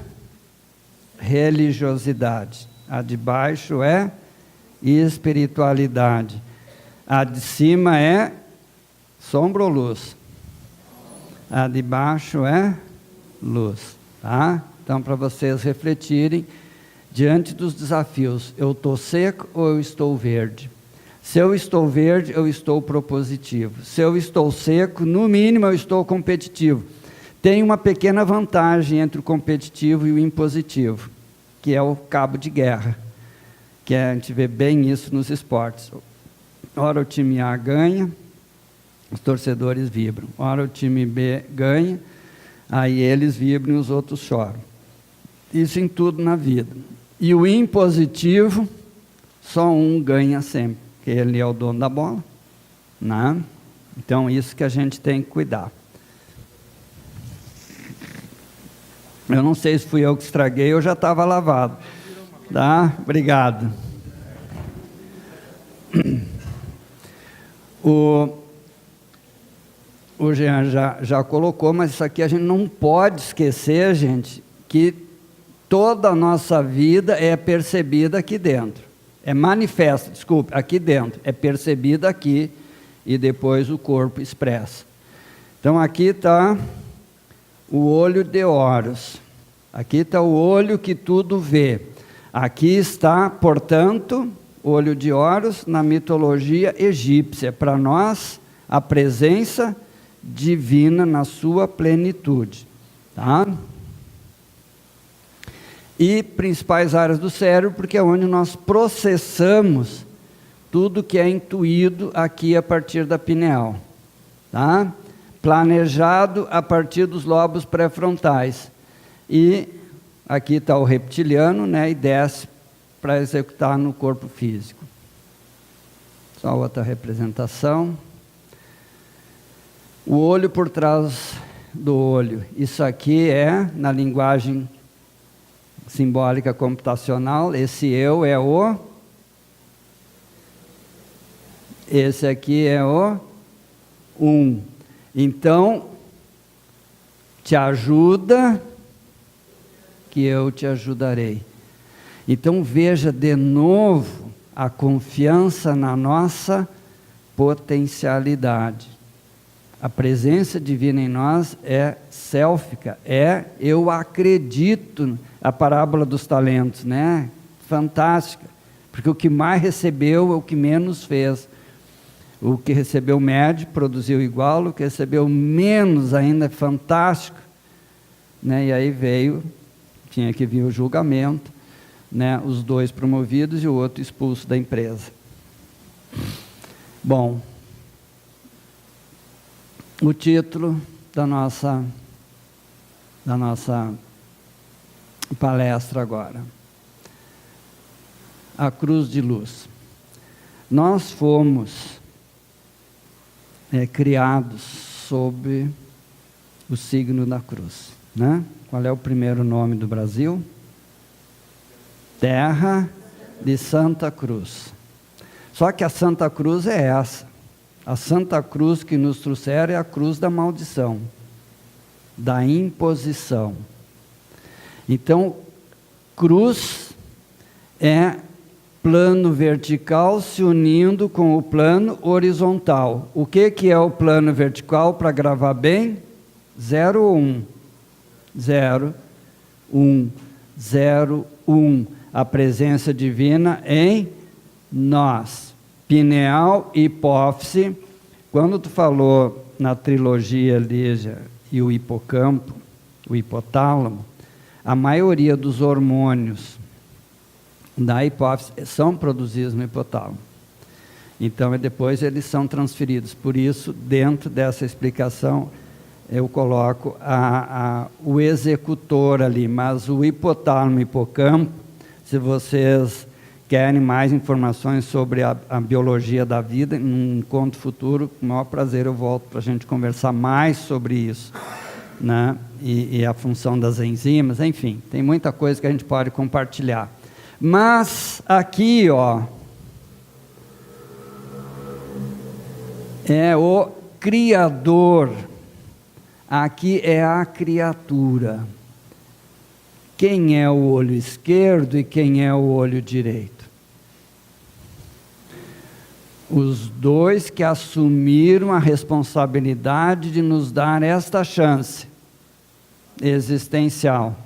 religiosidade, a de baixo é espiritualidade, a de cima é sombra ou luz, a de baixo é luz, tá? Então, para vocês refletirem, diante dos desafios, eu estou seco ou eu estou verde? Se eu estou verde, eu estou propositivo. Se eu estou seco, no mínimo eu estou competitivo. Tem uma pequena vantagem entre o competitivo e o impositivo, que é o cabo de guerra, que a gente vê bem isso nos esportes. Ora o time A ganha, os torcedores vibram. Ora o time B ganha, aí eles vibram e os outros choram. Isso em tudo na vida. E o impositivo, só um ganha sempre, porque ele é o dono da bola, né? Então isso que a gente tem que cuidar. Eu não sei se fui eu que estraguei ou já estava lavado. Tá? Obrigado. O Jean já colocou, mas isso aqui a gente não pode esquecer, gente, que toda a nossa vida é percebida aqui dentro. É manifesta, desculpe, aqui dentro. É percebida aqui e depois o corpo expressa. Então aqui está o olho de Horus. Aqui está o olho que tudo vê. Aqui está, portanto, o olho de Horus na mitologia egípcia. Para nós, a presença divina na sua plenitude. Tá? E principais áreas do cérebro, porque é onde nós processamos tudo que é intuído aqui a partir da pineal. Tá? Planejado a partir dos lobos pré-frontais. E aqui está o reptiliano, né, e desce para executar no corpo físico. Só outra representação. O olho por trás do olho. Isso aqui é, na linguagem simbólica computacional, esse eu é o... Esse aqui é o 1. Então, te ajuda, que eu te ajudarei. Então, veja de novo a confiança na nossa potencialidade. A presença divina em nós é sélfica, é eu acredito, a parábola dos talentos, né? Fantástica, porque o que mais recebeu é o que menos fez. O que recebeu médio produziu igual, o que recebeu menos ainda é fantástico, né? E aí tinha que vir o julgamento, né? Os dois promovidos e o outro expulso da empresa. Bom, o título da nossa palestra agora. A cruz de luz. Nós fomos criados sob o signo da cruz, né? Qual é o primeiro nome do Brasil? Terra de Santa Cruz. Só que a Santa Cruz é essa. A Santa Cruz que nos trouxeram é a cruz da maldição, da imposição. Então, cruz é plano vertical se unindo com o plano horizontal. O que é o plano vertical para gravar bem? 0, 1. 0, 1. 0, 1. A presença divina em nós. Pineal e hipófise. Quando tu falou na trilogia Lígia e o hipocampo, o hipotálamo, a maioria dos hormônios da hipófise são produzidos no hipotálamo. Então, depois eles são transferidos. Por isso, dentro dessa explicação, eu coloco o executor ali. Mas o hipotálamo e hipocampo, se vocês querem mais informações sobre a biologia da vida, num encontro futuro, com o maior prazer eu volto para a gente conversar mais sobre isso, né? E a função das enzimas, enfim, tem muita coisa que a gente pode compartilhar. Mas aqui, ó, é o Criador, aqui é a criatura. Quem é o olho esquerdo e quem é o olho direito? Os dois que assumiram a responsabilidade de nos dar esta chance existencial.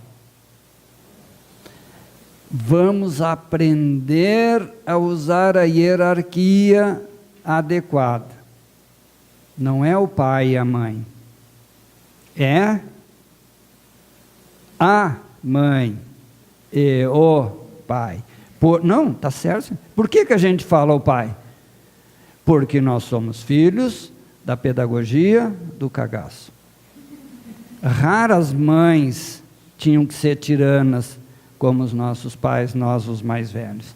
Vamos aprender a usar a hierarquia adequada. Não é o pai e a mãe. É a mãe e o pai. Não, está certo. Por que a gente fala o pai? Porque nós somos filhos da pedagogia do cagaço. Raras mães tinham que ser tiranas como os nossos pais, nós os mais velhos.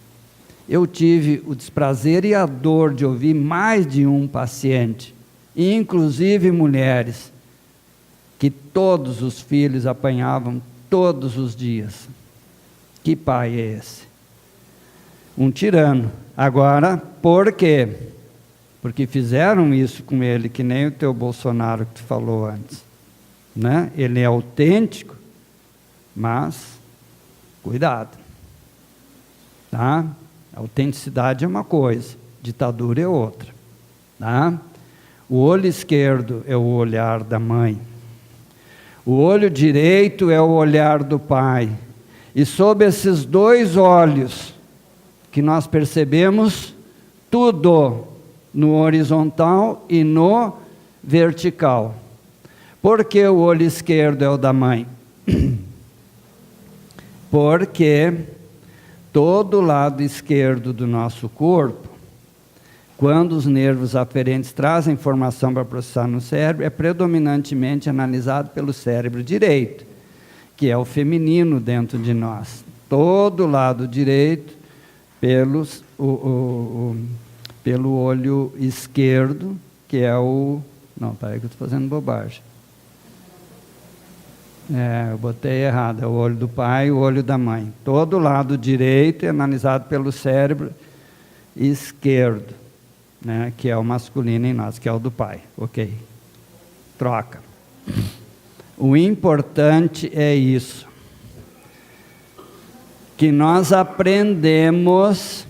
Eu tive o desprazer e a dor de ouvir mais de um paciente, inclusive mulheres, que todos os filhos apanhavam todos os dias. Que pai é esse? Um tirano. Agora, por quê? Porque fizeram isso com ele, que nem o teu Bolsonaro que tu falou antes, né? Ele é autêntico, mas cuidado, tá? Autenticidade é uma coisa, ditadura é outra, tá? O olho esquerdo é o olhar da mãe, o olho direito é o olhar do pai, e sob esses dois olhos que nós percebemos tudo no horizontal e no vertical. Por que o olho esquerdo é o da mãe? Porque todo o lado esquerdo do nosso corpo, quando os nervos aferentes trazem informação para processar no cérebro, é predominantemente analisado pelo cérebro direito, que é o feminino dentro de nós. Todo o lado direito pelo olho esquerdo, que é o Não, peraí que eu estou fazendo bobagem. Eu botei errado. É o olho do pai e o olho da mãe. Todo o lado direito é analisado pelo cérebro esquerdo, né, que é o masculino em nós, que é o do pai. Ok. Troca. O importante é isso. Que nós aprendemos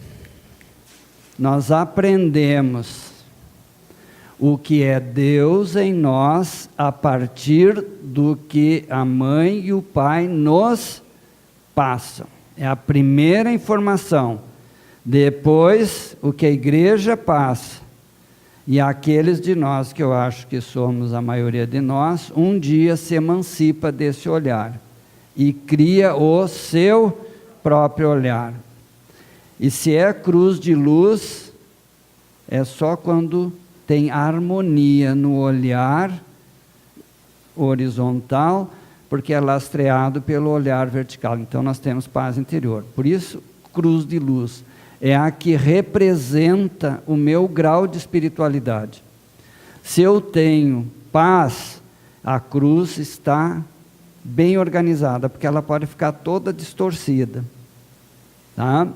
o que é Deus em nós a partir do que a mãe e o pai nos passam. É a primeira informação. Depois, o que a igreja passa. E aqueles de nós, que eu acho que somos a maioria de nós, um dia se emancipa desse olhar e cria o seu próprio olhar. E se é cruz de luz, é só quando tem harmonia no olhar horizontal, porque é lastreado pelo olhar vertical. Então nós temos paz interior. Por isso, cruz de luz é a que representa o meu grau de espiritualidade. Se eu tenho paz, a cruz está bem organizada, porque ela pode ficar toda distorcida. Tá?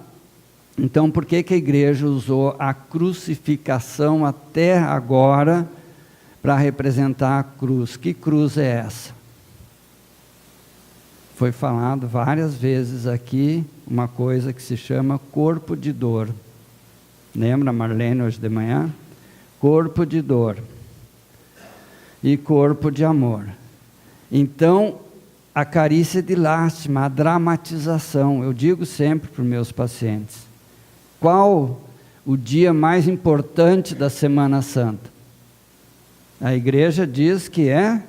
Então, por que a igreja usou a crucificação até agora para representar a cruz? Que cruz é essa? Foi falado várias vezes aqui uma coisa que se chama corpo de dor. Lembra, Marlene, hoje de manhã? Corpo de dor e corpo de amor. Então, a carícia de lástima, a dramatização. Eu digo sempre para os meus pacientes, qual o dia mais importante da Semana Santa? A igreja diz que é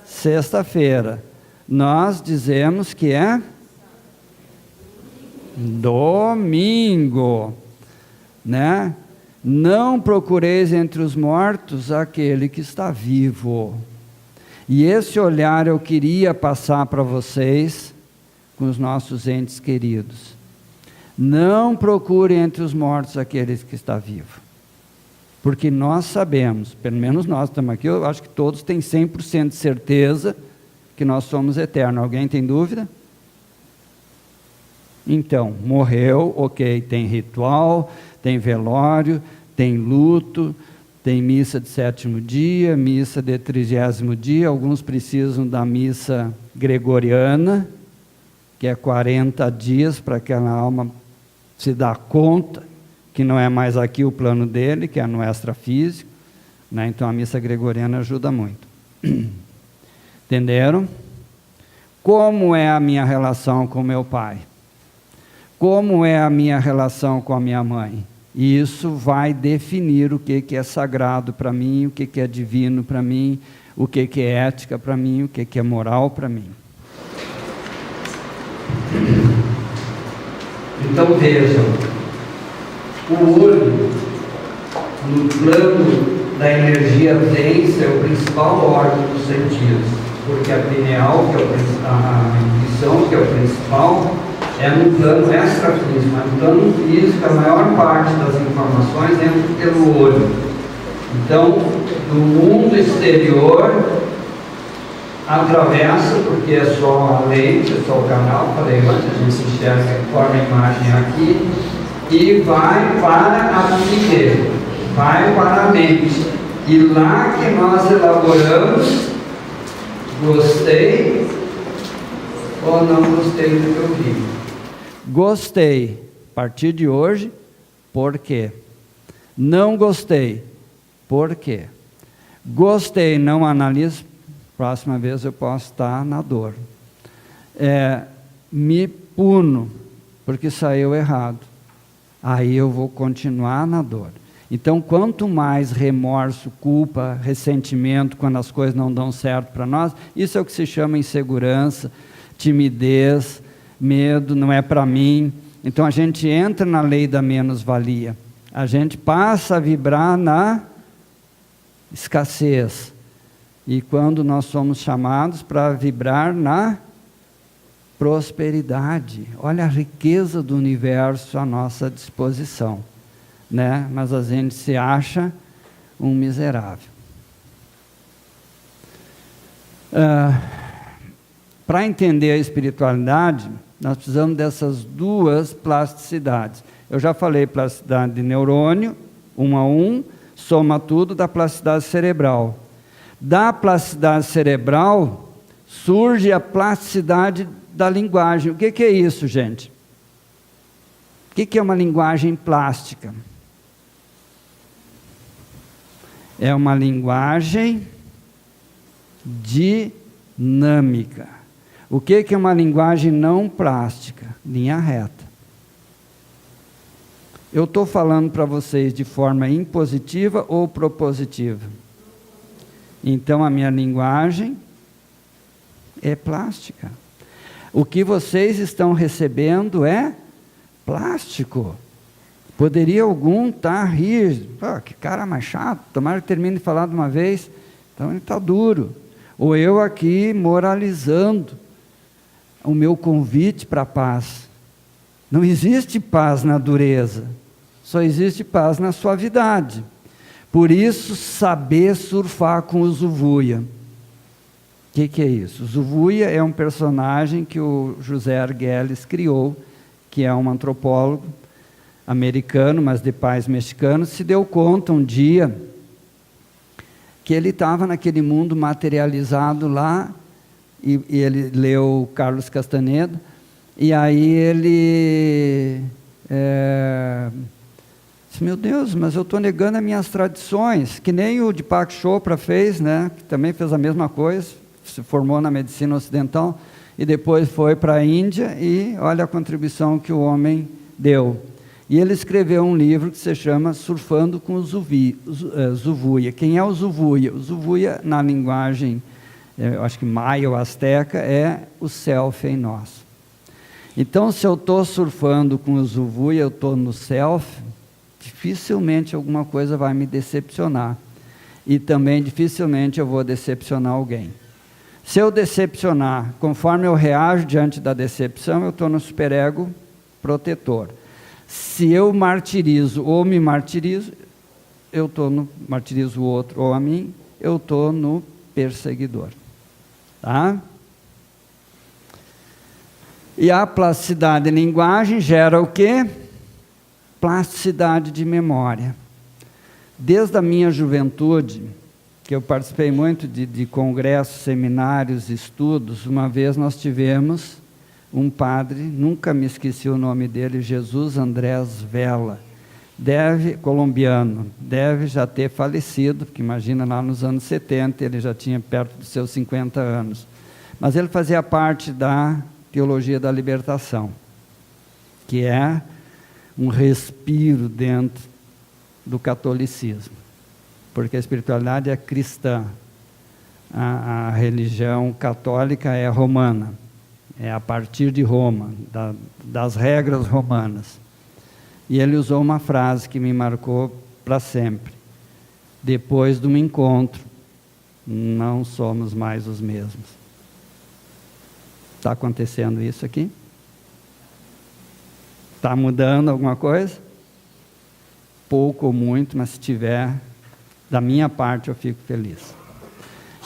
sexta-feira. Nós dizemos que é domingo, né? Não procureis entre os mortos aquele que está vivo. E esse olhar eu queria passar para vocês com os nossos entes queridos. Não procure entre os mortos aqueles que está vivo. Porque nós sabemos, pelo menos nós estamos aqui, eu acho que todos têm 100% de certeza que nós somos eternos. Alguém tem dúvida? Então, morreu, ok, tem ritual, tem velório, tem luto, tem missa de 7º dia, missa de 30º dia, alguns precisam da missa gregoriana, que é 40 dias para aquela alma se dar conta que não é mais aqui o plano dele, que é no extrafísico, né? Então a missa gregoriana ajuda muito. Entenderam? Como é a minha relação com meu pai? Como é a minha relação com a minha mãe? E isso vai definir o que é sagrado para mim, o que é divino para mim, o que é ética para mim, o que é moral para mim. Então vejam, o olho, no plano da energia densa, é o principal órgão dos sentidos, porque a pineal, que é a intuição, que é o principal, é no plano extrafísico, mas no plano físico a maior parte das informações entra pelo olho. Então, do mundo exterior, atravessa, porque é só a lente, é só o canal, falei antes, a gente enxerga, forma a imagem aqui, e vai para a psique, vai para a mente. E lá que nós elaboramos, gostei ou não gostei do que eu vi. Gostei, a partir de hoje, por quê? Não gostei, por quê? Gostei, não analiso, próxima vez eu posso estar na dor. Me puno, porque saiu errado. Aí eu vou continuar na dor. Então, quanto mais remorso, culpa, ressentimento, quando as coisas não dão certo para nós, isso é o que se chama insegurança, timidez, medo, não é para mim. Então a gente entra na lei da menos-valia. A gente passa a vibrar na escassez. E quando nós somos chamados para vibrar na prosperidade. Olha a riqueza do universo à nossa disposição, né? Mas a gente se acha um miserável. Para entender a espiritualidade, nós precisamos dessas duas plasticidades. Eu já falei plasticidade de neurônio, 1 a 1, soma tudo da plasticidade cerebral. Da plasticidade cerebral surge a plasticidade da linguagem. O que é isso, gente? O que é uma linguagem plástica? É uma linguagem dinâmica. O que é uma linguagem não plástica? Linha reta. Eu estou falando para vocês de forma impositiva ou propositiva? Então a minha linguagem é plástica. O que vocês estão recebendo é plástico. Poderia algum estar rir, que cara mais chato, tomara que termine de falar de uma vez, então ele está duro. Ou eu aqui moralizando o meu convite para a paz. Não existe paz na dureza, só existe paz na suavidade. Por isso, saber surfar com o Zuvuia. O que é isso? O Zuvuia é um personagem que o José Arguelles criou, que é um antropólogo americano, mas de pais mexicanos, se deu conta um dia que ele estava naquele mundo materializado lá, e ele leu Carlos Castaneda, e aí ele disse, meu Deus, mas eu estou negando as minhas tradições, que nem o Deepak Chopra fez, né, que também fez a mesma coisa, se formou na medicina ocidental, e depois foi para a Índia, e olha a contribuição que o homem deu. E ele escreveu um livro que se chama Surfando com o Zuvuia. Quem é o Zuvuia? O Zuvuia, na linguagem, eu acho que maia ou asteca, é o self em nós. Então, se eu estou surfando com o Zuvuia, eu estou no self, dificilmente alguma coisa vai me decepcionar. E também dificilmente eu vou decepcionar alguém. Se eu decepcionar, conforme eu reajo diante da decepção, eu estou no superego protetor. Se eu martirizo ou me martirizo, eu estou no martirizo o outro ou a mim, eu estou no perseguidor. Tá? E a plasticidade de linguagem gera o quê? Plasticidade de memória. Desde a minha juventude, que eu participei muito de congressos, seminários, estudos, uma vez nós tivemos um padre, nunca me esqueci o nome dele, Jesus Andrés Vela, colombiano, deve já ter falecido, porque imagina lá nos anos 70, ele já tinha perto dos seus 50 anos. Mas ele fazia parte da teologia da libertação, que é um respiro dentro do catolicismo, porque a espiritualidade é cristã, a religião católica é romana, é a partir de Roma, das regras romanas. E ele usou uma frase que me marcou para sempre. Depois de um encontro, não somos mais os mesmos. Está acontecendo isso aqui? Está mudando alguma coisa? Pouco ou muito, mas se tiver, da minha parte eu fico feliz.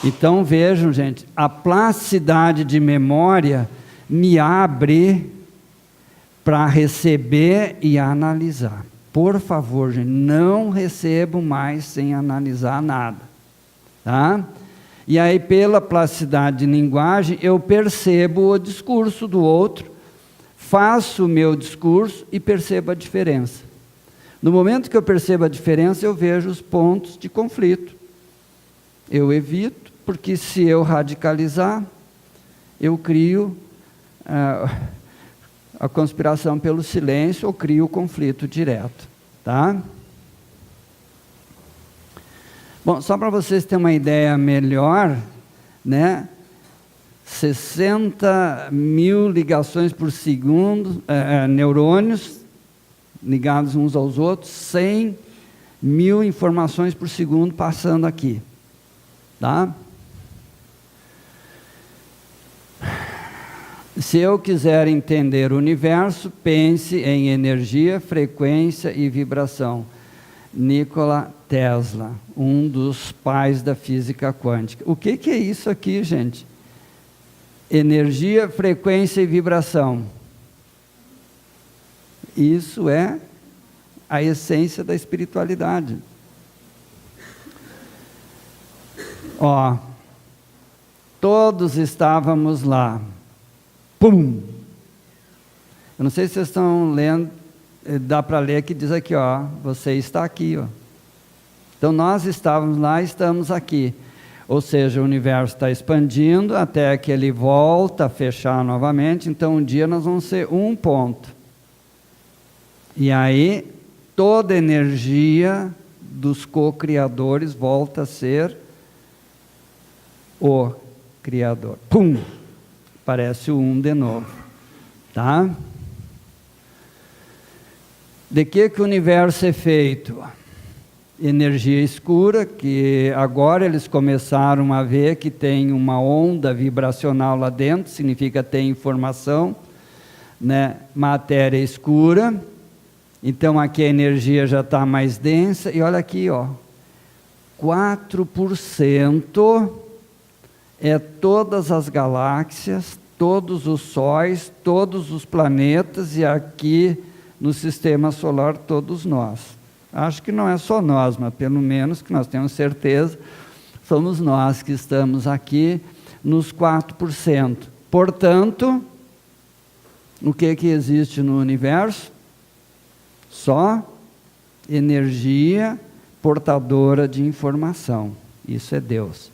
Então vejam, gente, a plasticidade de memória me abre para receber e analisar. Por favor, gente, não recebo mais sem analisar nada. Tá? E aí, pela plasticidade de linguagem, eu percebo o discurso do outro, faço o meu discurso e percebo a diferença. No momento que eu percebo a diferença, eu vejo os pontos de conflito. Eu evito, porque se eu radicalizar, eu crio a conspiração pelo silêncio ou crio o conflito direto. Tá? Bom, só para vocês terem uma ideia melhor, né? 60 mil ligações por segundo, neurônios ligados uns aos outros, 100 mil informações por segundo passando aqui. Tá? Se eu quiser entender o universo, pense em energia, frequência e vibração. Nikola Tesla, um dos pais da física quântica. O que é isso aqui, gente? Energia, frequência e vibração. Isso é a essência da espiritualidade. Ó, todos estávamos lá. Pum! Eu não sei se vocês estão lendo, dá para ler que diz aqui, ó, você está aqui, ó. Então nós estávamos lá, estamos aqui. Ou seja, o universo está expandindo até que ele volta a fechar novamente. Então um dia nós vamos ser um ponto. E aí toda a energia dos co-criadores volta a ser o Criador. Pum! Parece o um de novo. Tá? De que o universo é feito? Energia escura, que agora eles começaram a ver que tem uma onda vibracional lá dentro, significa ter informação, né? Matéria escura. Então aqui a energia já está mais densa, e olha aqui, ó, 4% é todas as galáxias, todos os sóis, todos os planetas, e aqui no sistema solar todos nós. Acho que não é só nós, mas pelo menos que nós temos certeza, somos nós que estamos aqui nos 4%. Portanto, o que existe no universo? Só energia portadora de informação. Isso é Deus.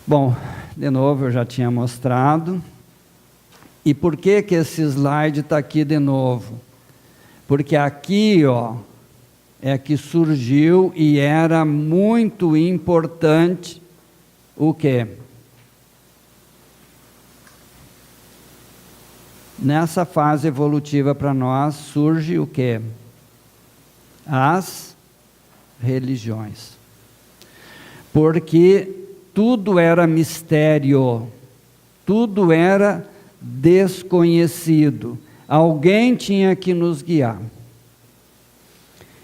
Bom, de novo eu já tinha mostrado. E por que esse slide está aqui de novo? Porque aqui, ó, é que surgiu e era muito importante o quê? Nessa fase evolutiva para nós surge o quê? As religiões. Porque tudo era mistério, tudo era desconhecido. Alguém tinha que nos guiar.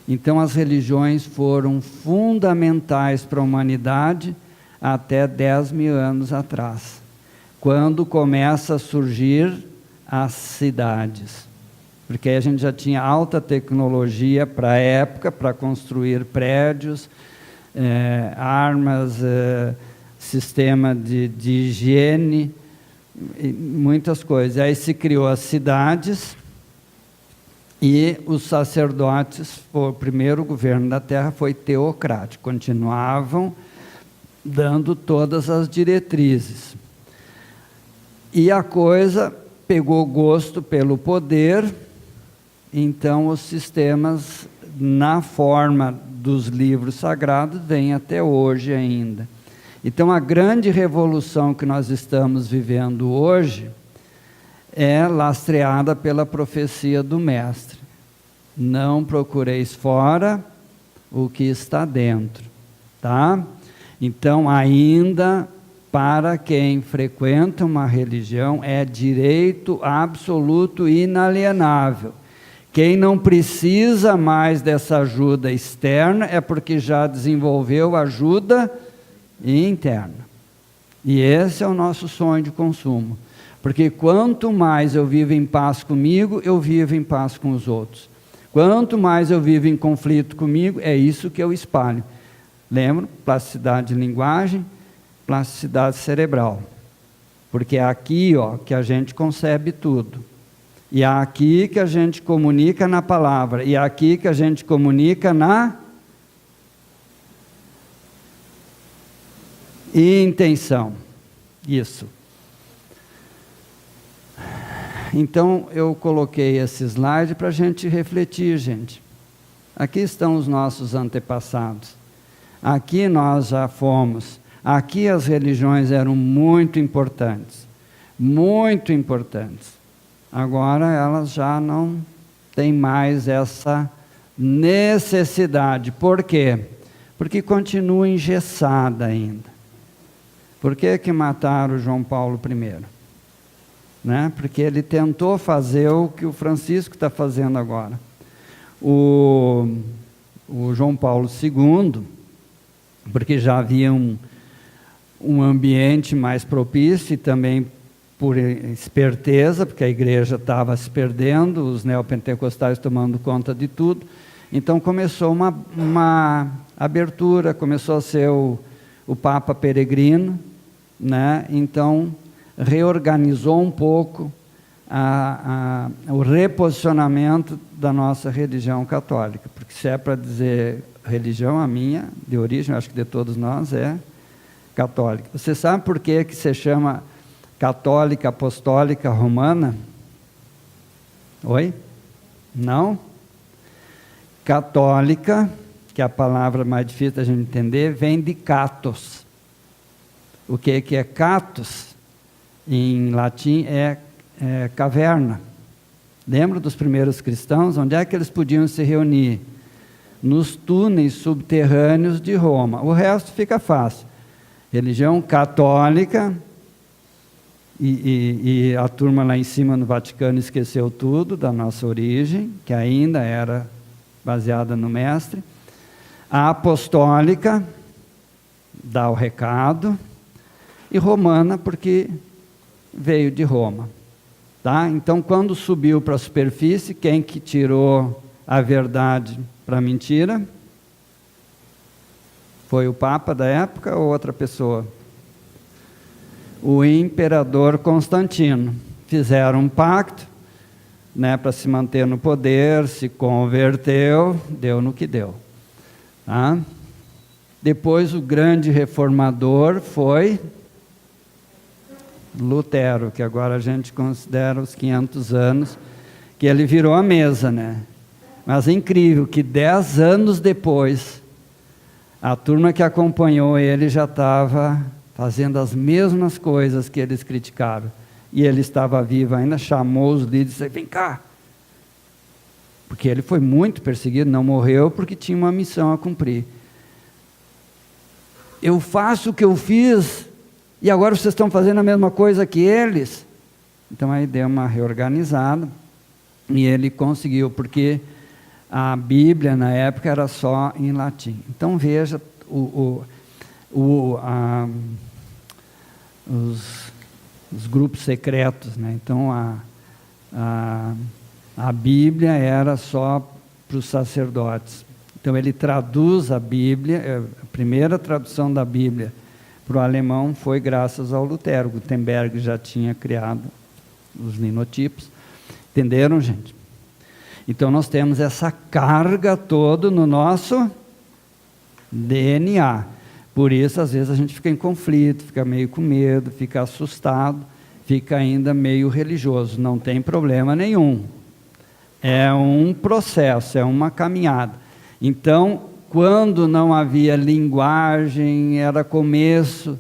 Então as religiões foram fundamentais para a humanidade até 10.000 anos atrás, quando começa a surgir as cidades. Porque aí a gente já tinha alta tecnologia para a época, para construir prédios, armas, sistema de higiene, muitas coisas. Aí se criou as cidades e os sacerdotes, o primeiro governo da Terra foi teocrático, continuavam dando todas as diretrizes. E a coisa pegou gosto pelo poder, então os sistemas, na forma dos livros sagrados, vêm até hoje ainda. Então a grande revolução que nós estamos vivendo hoje é lastreada pela profecia do Mestre. Não procureis fora o que está dentro, tá? Então ainda, para quem frequenta uma religião, é direito absoluto e inalienável. Quem não precisa mais dessa ajuda externa é porque já desenvolveu ajuda interna. E esse é o nosso sonho de consumo. Porque quanto mais eu vivo em paz comigo, eu vivo em paz com os outros. Quanto mais eu vivo em conflito comigo, é isso que eu espalho. Lembra? Plasticidade de linguagem, plasticidade cerebral. Porque é aqui, ó, que a gente concebe tudo. E é aqui que a gente comunica na palavra. E é aqui que a gente comunica na intenção. Isso. Então, eu coloquei esse slide para a gente refletir, gente. Aqui estão os nossos antepassados. Aqui nós já fomos. Aqui as religiões eram muito importantes. Muito importantes. Agora elas já não têm mais essa necessidade. Por quê? Porque continua engessada ainda. Por que mataram João Paulo I? Né? Porque ele tentou fazer o que o Francisco está fazendo agora. O João Paulo II, porque já havia um ambiente mais propício e também por esperteza, porque a igreja estava se perdendo, os neopentecostais tomando conta de tudo. Então começou uma abertura, começou a ser o Papa Peregrino, né? Então reorganizou um pouco o reposicionamento da nossa religião católica, porque se é para dizer religião, a minha, de origem, acho que de todos nós, é católica. Você sabe por que se chama católica apostólica romana? Oi? Não? Católica, que é a palavra mais difícil da gente entender, vem de catos. O que é catos? Em latim é caverna. Lembra dos primeiros cristãos? Onde é que eles podiam se reunir? Nos túneis subterrâneos de Roma. O resto fica fácil. Religião católica, e a turma lá em cima no Vaticano esqueceu tudo da nossa origem, que ainda era baseada no mestre. A apostólica dá o recado, e romana porque veio de Roma. Tá? Então, quando subiu para a superfície, quem que tirou a verdade para a mentira? Foi o Papa da época ou outra pessoa? O imperador Constantino. Fizeram um pacto, né, para se manter no poder, se converteu, deu no que deu. Tá? Depois o grande reformador foi Lutero, que agora a gente considera os 500 anos, que ele virou a mesa, né? Mas é incrível que 10 anos depois, a turma que acompanhou ele já estava fazendo as mesmas coisas que eles criticaram. E ele estava vivo ainda, chamou os líderes e disse: vem cá. Porque ele foi muito perseguido, não morreu porque tinha uma missão a cumprir. Eu faço o que eu fiz e agora vocês estão fazendo a mesma coisa que eles. Então aí deu uma reorganizada e ele conseguiu, porque a Bíblia na época era só em latim. Então veja os grupos secretos, né? Então a Bíblia era só para os sacerdotes. Então ele traduz a Bíblia, a primeira tradução da Bíblia para o alemão foi graças ao Lutero. Gutenberg já tinha criado os linotipos. Entenderam, gente? Então nós temos essa carga toda no nosso DNA. Por isso, às vezes, a gente fica em conflito, fica meio com medo, fica assustado, fica ainda meio religioso. Não tem problema nenhum. É um processo, é uma caminhada. Então, quando não havia linguagem, era começo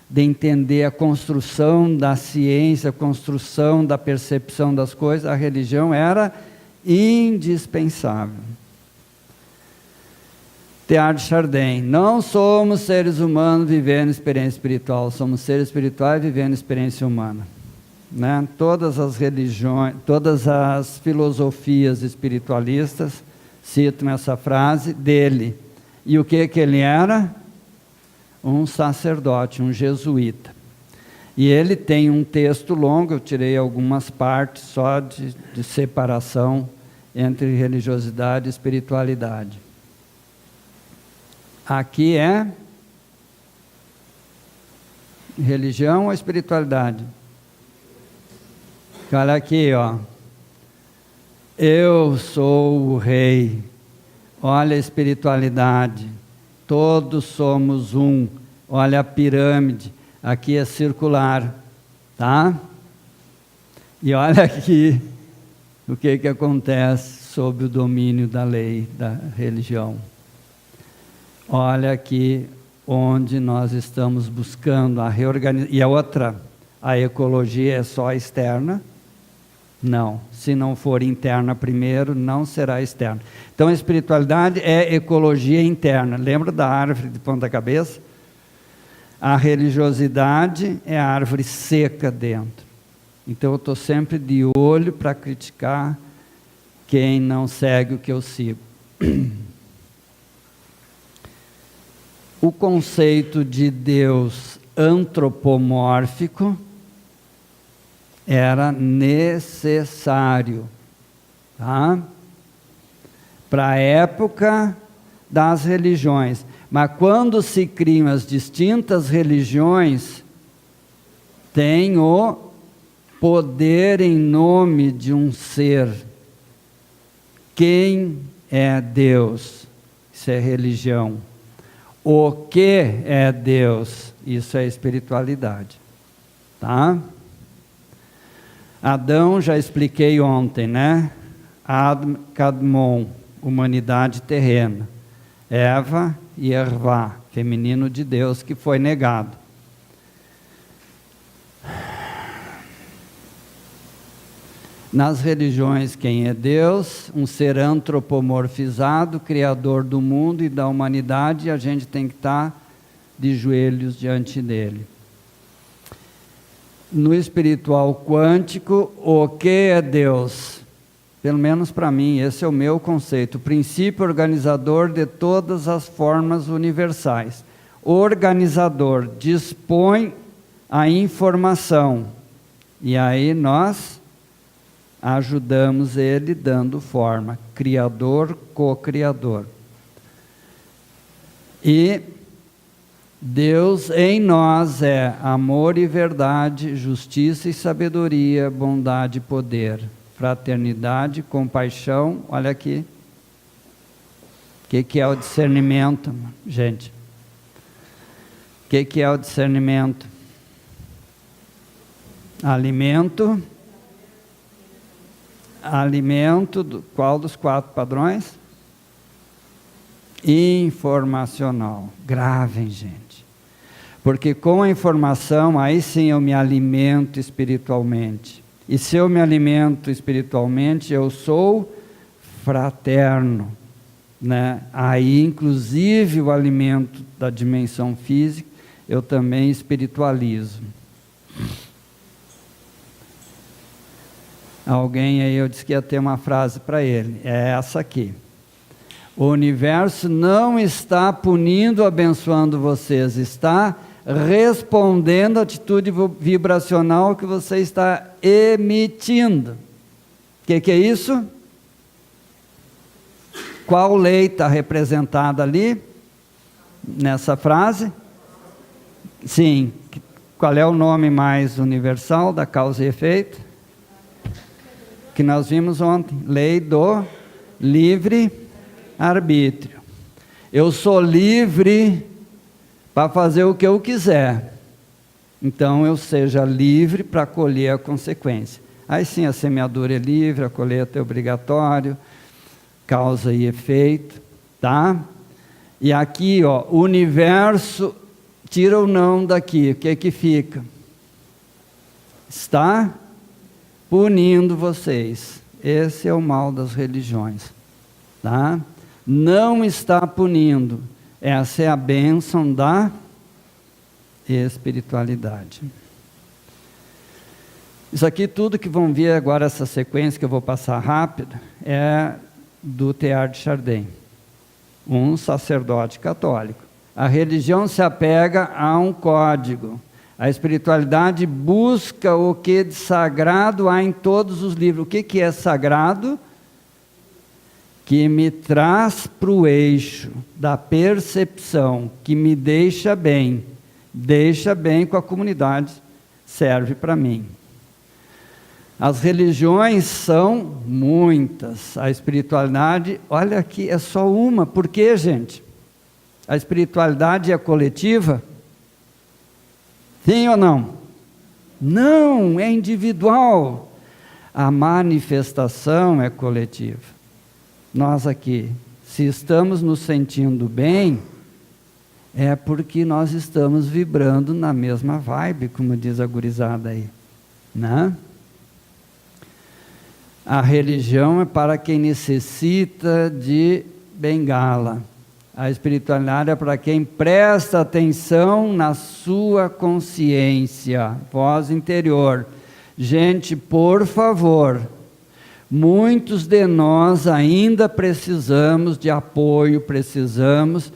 de entender a construção da ciência, a construção da percepção das coisas, a religião era indispensável. Teilhard de Chardin: não somos seres humanos vivendo experiência espiritual, somos seres espirituais vivendo experiência humana. Né? Todas as religiões, todas as filosofias espiritualistas citam essa frase dele. E o que ele era? Um sacerdote, um jesuíta. E ele tem um texto longo, eu tirei algumas partes só de separação entre religiosidade e espiritualidade. Aqui é religião ou espiritualidade? Olha aqui, ó. Eu sou o rei. Olha a espiritualidade. Todos somos um. Olha a pirâmide. Aqui é circular, tá? E olha aqui o que acontece sob o domínio da lei, da religião. Olha aqui onde nós estamos buscando a reorganização. E a outra, a ecologia é só externa? Não. Se não for interna primeiro, não será externa. Então a espiritualidade é ecologia interna. Lembra da árvore de ponta cabeça? A religiosidade é a árvore seca dentro. Então eu estou sempre de olho para criticar quem não segue o que eu sigo. O conceito de Deus antropomórfico era necessário, tá? Para a época das religiões. Mas quando se criam as distintas religiões, tem o poder em nome de um ser. Quem é Deus? Isso é religião. O que é Deus? Isso é espiritualidade. Tá? Adão, já expliquei ontem, né? Adam, Kadmon, humanidade terrena. Eva e Ervá, feminino de Deus, que foi negado. Nas religiões, quem é Deus? Um ser antropomorfizado, criador do mundo e da humanidade, e a gente tem que estar de joelhos diante dele. No espiritual quântico, o que é Deus? Pelo menos para mim, esse é o meu conceito. O princípio organizador de todas as formas universais. Organizador, dispõe a informação. E aí nós ajudamos ele dando forma. Criador, co-criador. E Deus em nós é amor e verdade, justiça e sabedoria, bondade e poder, fraternidade, compaixão. Olha aqui. O que é o discernimento, gente? O que é o discernimento? Alimento. Alimento, qual dos 4 padrões? Informacional. Gravem, gente. Porque com a informação, aí sim eu me alimento espiritualmente. E se eu me alimento espiritualmente, eu sou fraterno, né? Aí, inclusive, o alimento da dimensão física, eu também espiritualizo. Alguém aí, eu disse que ia ter uma frase para ele, é essa aqui. O universo não está punindo, abençoando vocês, está respondendo à atitude vibracional que você está emitindo. O que é isso? Qual lei está representada ali, nessa frase? Sim. Qual é o nome mais universal da causa e efeito? Que nós vimos ontem. Lei do livre-arbítrio. Eu sou livre para fazer o que eu quiser. Então eu seja livre para colher a consequência. Aí sim a semeadura é livre, a colheita é obrigatório, causa e efeito, tá? E aqui, ó, o universo tira o não daqui, o que é que fica? Está punindo vocês. Esse é o mal das religiões, tá? Não está punindo. Essa é a bênção da espiritualidade. Isso aqui tudo que vão ver agora, essa sequência que eu vou passar rápido, é do Teilhard de Chardin, um sacerdote católico. A religião se apega a um código. A espiritualidade busca o que de sagrado há em todos os livros. O que é sagrado? Que me traz para o eixo da percepção, que me deixa bem com a comunidade, serve para mim. As religiões são muitas, a espiritualidade, olha aqui, é só uma. Por quê, gente? A espiritualidade é coletiva? Sim ou não? Não, é individual. A manifestação é coletiva. Nós aqui, se estamos nos sentindo bem, é porque nós estamos vibrando na mesma vibe, como diz a gurizada aí, né? A religião é para quem necessita de bengala. A espiritualidade é para quem presta atenção na sua consciência, voz interior. Gente, por favor, Muitos de nós ainda precisamos de apoio, precisamos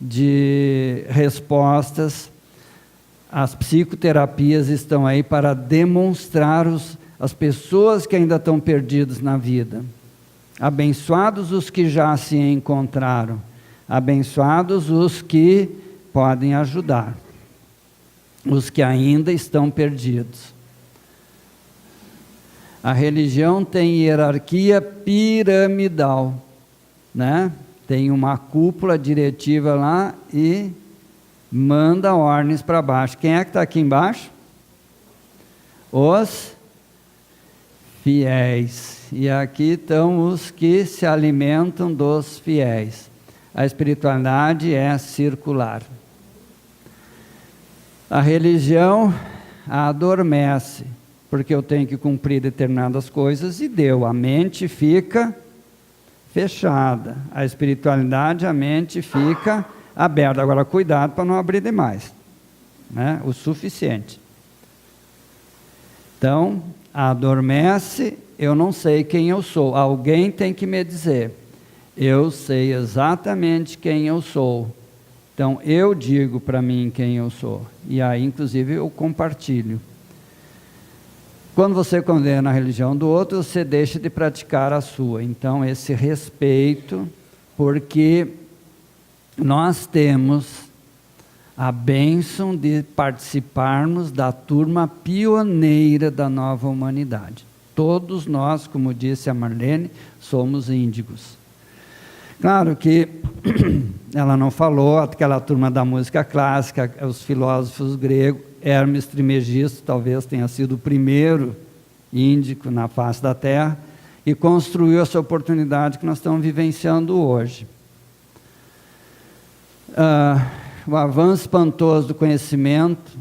de respostas. As psicoterapias estão aí para demonstrar as pessoas que ainda estão perdidas na vida. Abençoados os que já se encontraram, abençoados os que podem ajudar, os que ainda estão perdidos. A religião tem hierarquia piramidal, né? Tem uma cúpula diretiva lá e manda ordens para baixo. Quem é que está aqui embaixo? Os fiéis. E aqui estão os que se alimentam dos fiéis. A espiritualidade é circular. A religião adormece, porque eu tenho que cumprir determinadas coisas e deu. A mente fica fechada. A espiritualidade, a mente fica aberta. Agora, cuidado para não abrir demais, né? O suficiente. Então, adormece, eu não sei quem eu sou. Alguém tem que me dizer. Eu sei exatamente quem eu sou. Então, eu digo para mim quem eu sou. E aí, inclusive, eu compartilho. Quando você condena a religião do outro, você deixa de praticar a sua. Então, esse respeito, porque nós temos a bênção de participarmos da turma pioneira da nova humanidade. Todos nós, como disse a Marlene, somos índigos. Claro que ela não falou, aquela turma da música clássica, os filósofos gregos, Hermes Trismegisto talvez tenha sido o primeiro índico na face da Terra e construiu essa oportunidade que nós estamos vivenciando hoje. O avanço espantoso do conhecimento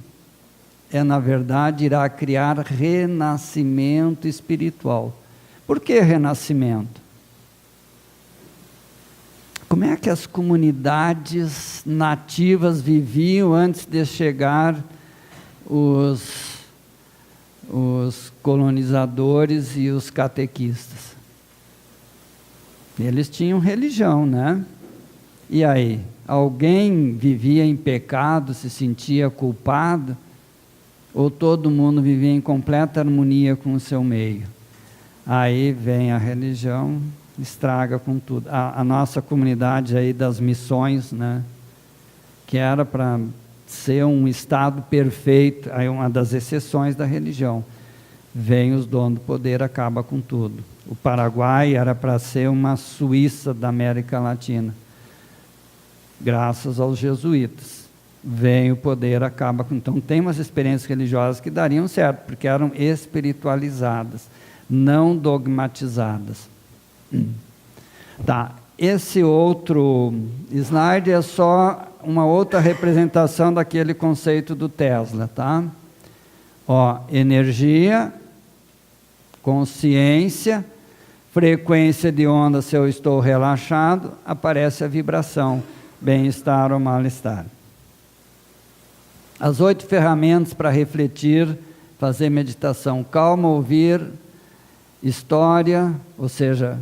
na verdade, irá criar renascimento espiritual. Por que renascimento? Como é que as comunidades nativas viviam antes de chegar os colonizadores e os catequistas? Eles tinham religião, né? E aí? Alguém vivia em pecado, se sentia culpado? Ou todo mundo vivia em completa harmonia com o seu meio? Aí vem a religião, estraga com tudo. A nossa comunidade aí das missões, né? Que era para ser um estado perfeito, aí uma das exceções da religião. Vem os donos do poder, acaba com tudo. O Paraguai era para ser uma Suíça da América Latina, graças aos jesuítas. Vem o poder, acaba com... Então, tem umas experiências religiosas que dariam certo, porque eram espiritualizadas, não dogmatizadas. Tá, esse outro slide é só uma outra representação daquele conceito do Tesla, tá? Ó, energia, consciência, frequência de onda, se eu estou relaxado, aparece a vibração, bem-estar ou mal-estar. As 8 ferramentas para refletir, fazer meditação: calma, ouvir, história, ou seja,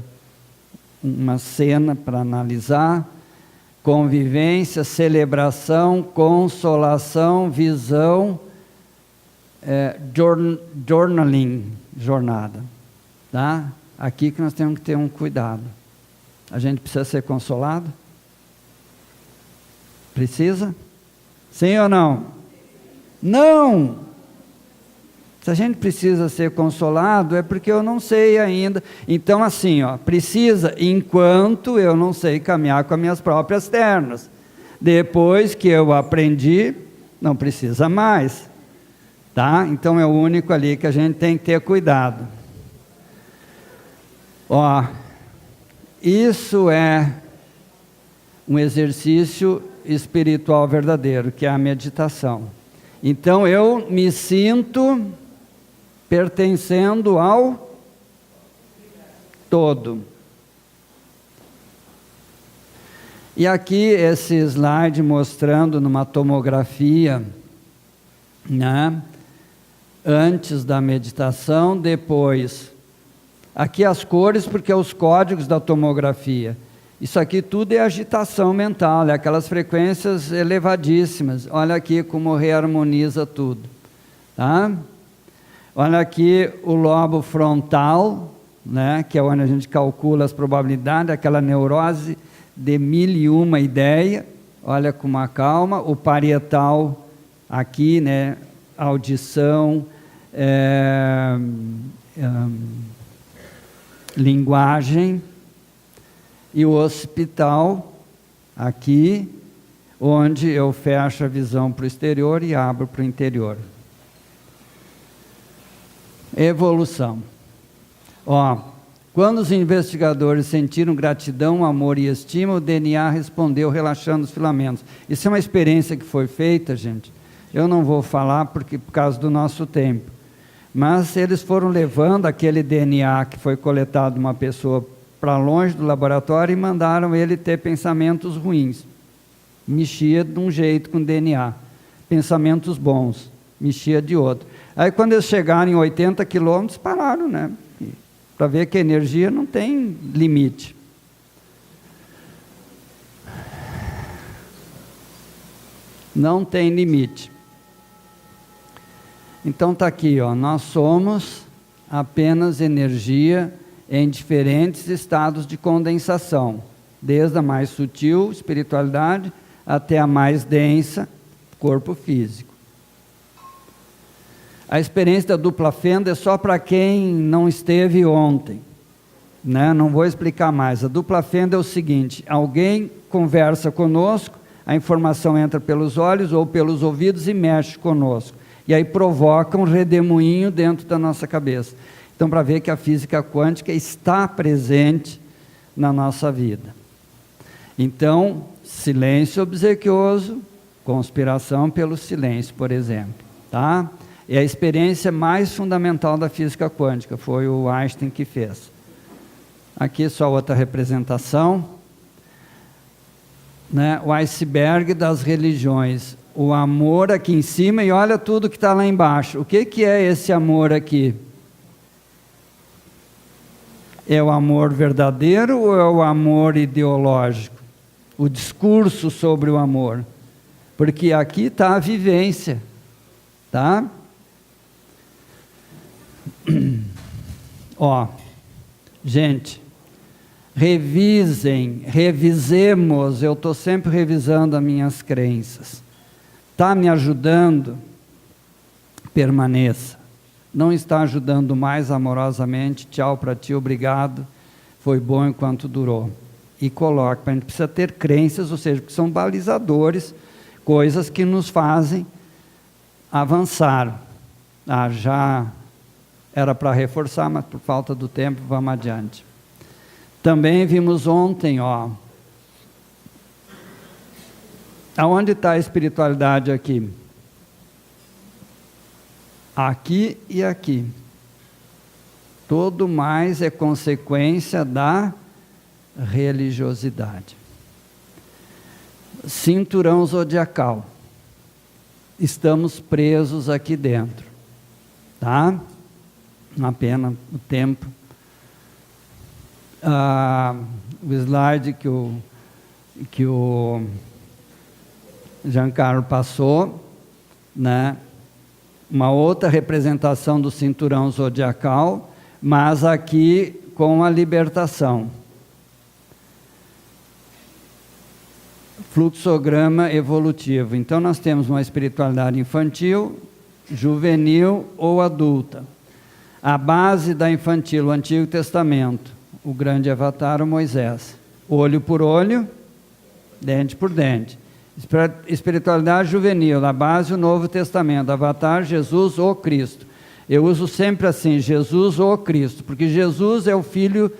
uma cena para analisar, convivência, celebração, consolação, visão, journaling, jornada. Tá? Aqui que nós temos que ter um cuidado. A gente precisa ser consolado? Precisa? Sim ou não? Não! Se a gente precisa ser consolado, é porque eu não sei ainda. Então, assim, ó, precisa enquanto eu não sei caminhar com as minhas próprias pernas. Depois que eu aprendi, não precisa mais. Tá? Então, é o único ali que a gente tem que ter cuidado. Ó, isso é um exercício espiritual verdadeiro, que é a meditação. Então, eu me sinto pertencendo ao todo. E aqui esse slide mostrando numa tomografia, né, antes da meditação, depois Aqui as cores, porque é os códigos da tomografia. Isso aqui tudo é agitação mental, é aquelas frequências elevadíssimas. Olha aqui como reharmoniza tudo. Tá? Olha aqui o lobo frontal, né, que é onde a gente calcula as probabilidades, aquela neurose de 1001 ideia. Olha com uma calma. O parietal aqui, né, audição, linguagem, e o occipital aqui, onde eu fecho a visão para o exterior e abro para o interior. Evolução. Ó, quando os investigadores sentiram gratidão, amor e estima, o DNA respondeu relaxando os filamentos. Isso é uma experiência que foi feita, gente. Eu não vou falar por causa do nosso tempo. Mas eles foram levando aquele DNA que foi coletado de uma pessoa para longe do laboratório e mandaram ele ter pensamentos ruins. Mexia de um jeito com o DNA. Pensamentos bons, mexia de outro. Aí quando eles chegaram em 80 quilômetros, pararam, né? Para ver que a energia não tem limite. Não tem limite. Então está aqui, ó, nós somos apenas energia em diferentes estados de condensação, desde a mais sutil, espiritualidade, até a mais densa, corpo físico. A experiência da dupla fenda é só para quem não esteve ontem, né? Não vou explicar mais. A dupla fenda é o seguinte: alguém conversa conosco, a informação entra pelos olhos ou pelos ouvidos e mexe conosco. E aí provoca um redemoinho dentro da nossa cabeça. Então, para ver que a física quântica está presente na nossa vida. Então, silêncio obsequioso, conspiração pelo silêncio, por exemplo. Tá? É a experiência mais fundamental da física quântica, foi o Einstein que fez. Aqui só outra representação. Né? O iceberg das religiões. O amor aqui em cima e olha tudo que está lá embaixo. O que é esse amor aqui? É o amor verdadeiro ou é o amor ideológico? O discurso sobre o amor. Porque aqui está a vivência. Tá? Ó, gente, revisemos, eu estou sempre revisando as minhas crenças. Está me ajudando? Permaneça. Não está ajudando mais amorosamente? Tchau para ti, obrigado. Foi bom enquanto durou. E coloque, a gente precisa ter crenças, ou seja, que são balizadores, coisas que nos fazem avançar. Já era para reforçar, mas por falta do tempo, vamos adiante. Também vimos ontem, ó, aonde está a espiritualidade aqui? Aqui e aqui. Todo mais é consequência da religiosidade. Cinturão zodiacal. Estamos presos aqui dentro. Tá? Uma pena o tempo. O slide que o Giancarlo passou, né? Uma outra representação do cinturão zodiacal, mas aqui com a libertação. Fluxograma evolutivo. Então nós temos uma espiritualidade infantil, juvenil ou adulta. A base da infantil, o Antigo Testamento, o grande avatar, o Moisés. Olho por olho, dente por dente. Espiritualidade juvenil, a base o Novo Testamento, avatar Jesus ou Cristo. Eu uso sempre assim, Jesus ou Cristo, porque Jesus é o filho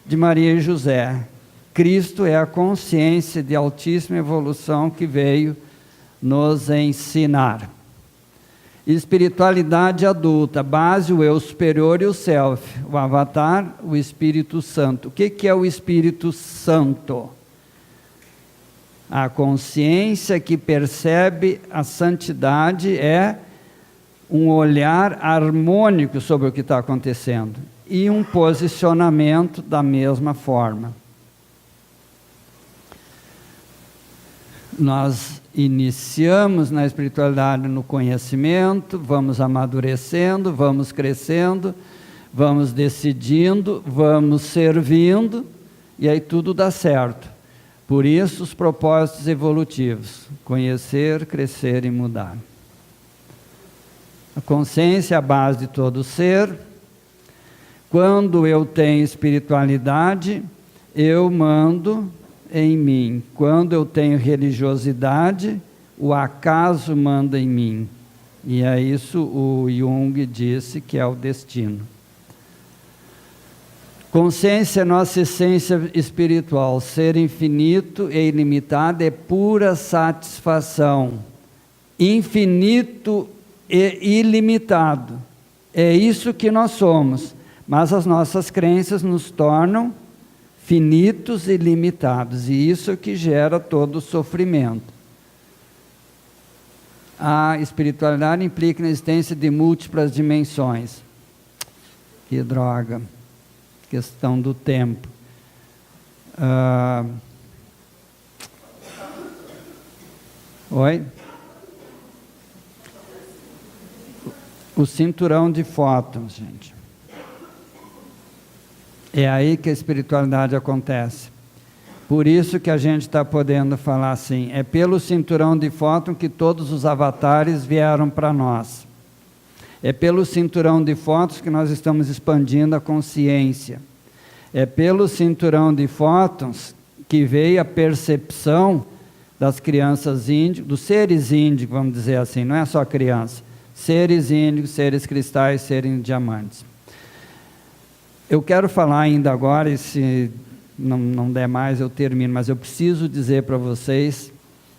de Maria e José. Cristo é a consciência de altíssima evolução que veio nos ensinar. Espiritualidade adulta, base o eu superior e o self. O avatar, o Espírito Santo. O que é o Espírito Santo? A consciência que percebe a santidade é um olhar harmônico sobre o que está acontecendo. e um posicionamento da mesma forma. Nós iniciamos na espiritualidade no conhecimento, vamos amadurecendo, vamos crescendo, vamos decidindo, vamos servindo, e aí tudo dá certo. Por isso os propósitos evolutivos: conhecer, crescer e mudar. A consciência é a base de todo ser. Quando eu tenho espiritualidade, eu mando em mim. Quando eu tenho religiosidade, o acaso manda em mim. E é isso o Jung disse que é o destino. Consciência é nossa essência espiritual. Ser infinito e ilimitado é pura satisfação. Infinito e ilimitado. É isso que nós somos. Mas as nossas crenças nos tornam finitos e limitados. E isso é que gera todo o sofrimento. A espiritualidade implica na existência de múltiplas dimensões. Que droga. Questão do tempo. Oi? O cinturão de fótons, gente. É aí que a espiritualidade acontece. Por isso que a gente está podendo falar assim, é pelo cinturão de fóton que todos os avatares vieram para nós. É pelo cinturão de fótons que nós estamos expandindo a consciência. É pelo cinturão de fótons que veio a percepção das crianças índigos, dos seres índigos, vamos dizer assim, não é só criança. Seres índigos, seres cristais, seres diamantes. Eu quero falar ainda agora, e se não der mais eu termino, mas eu preciso dizer para vocês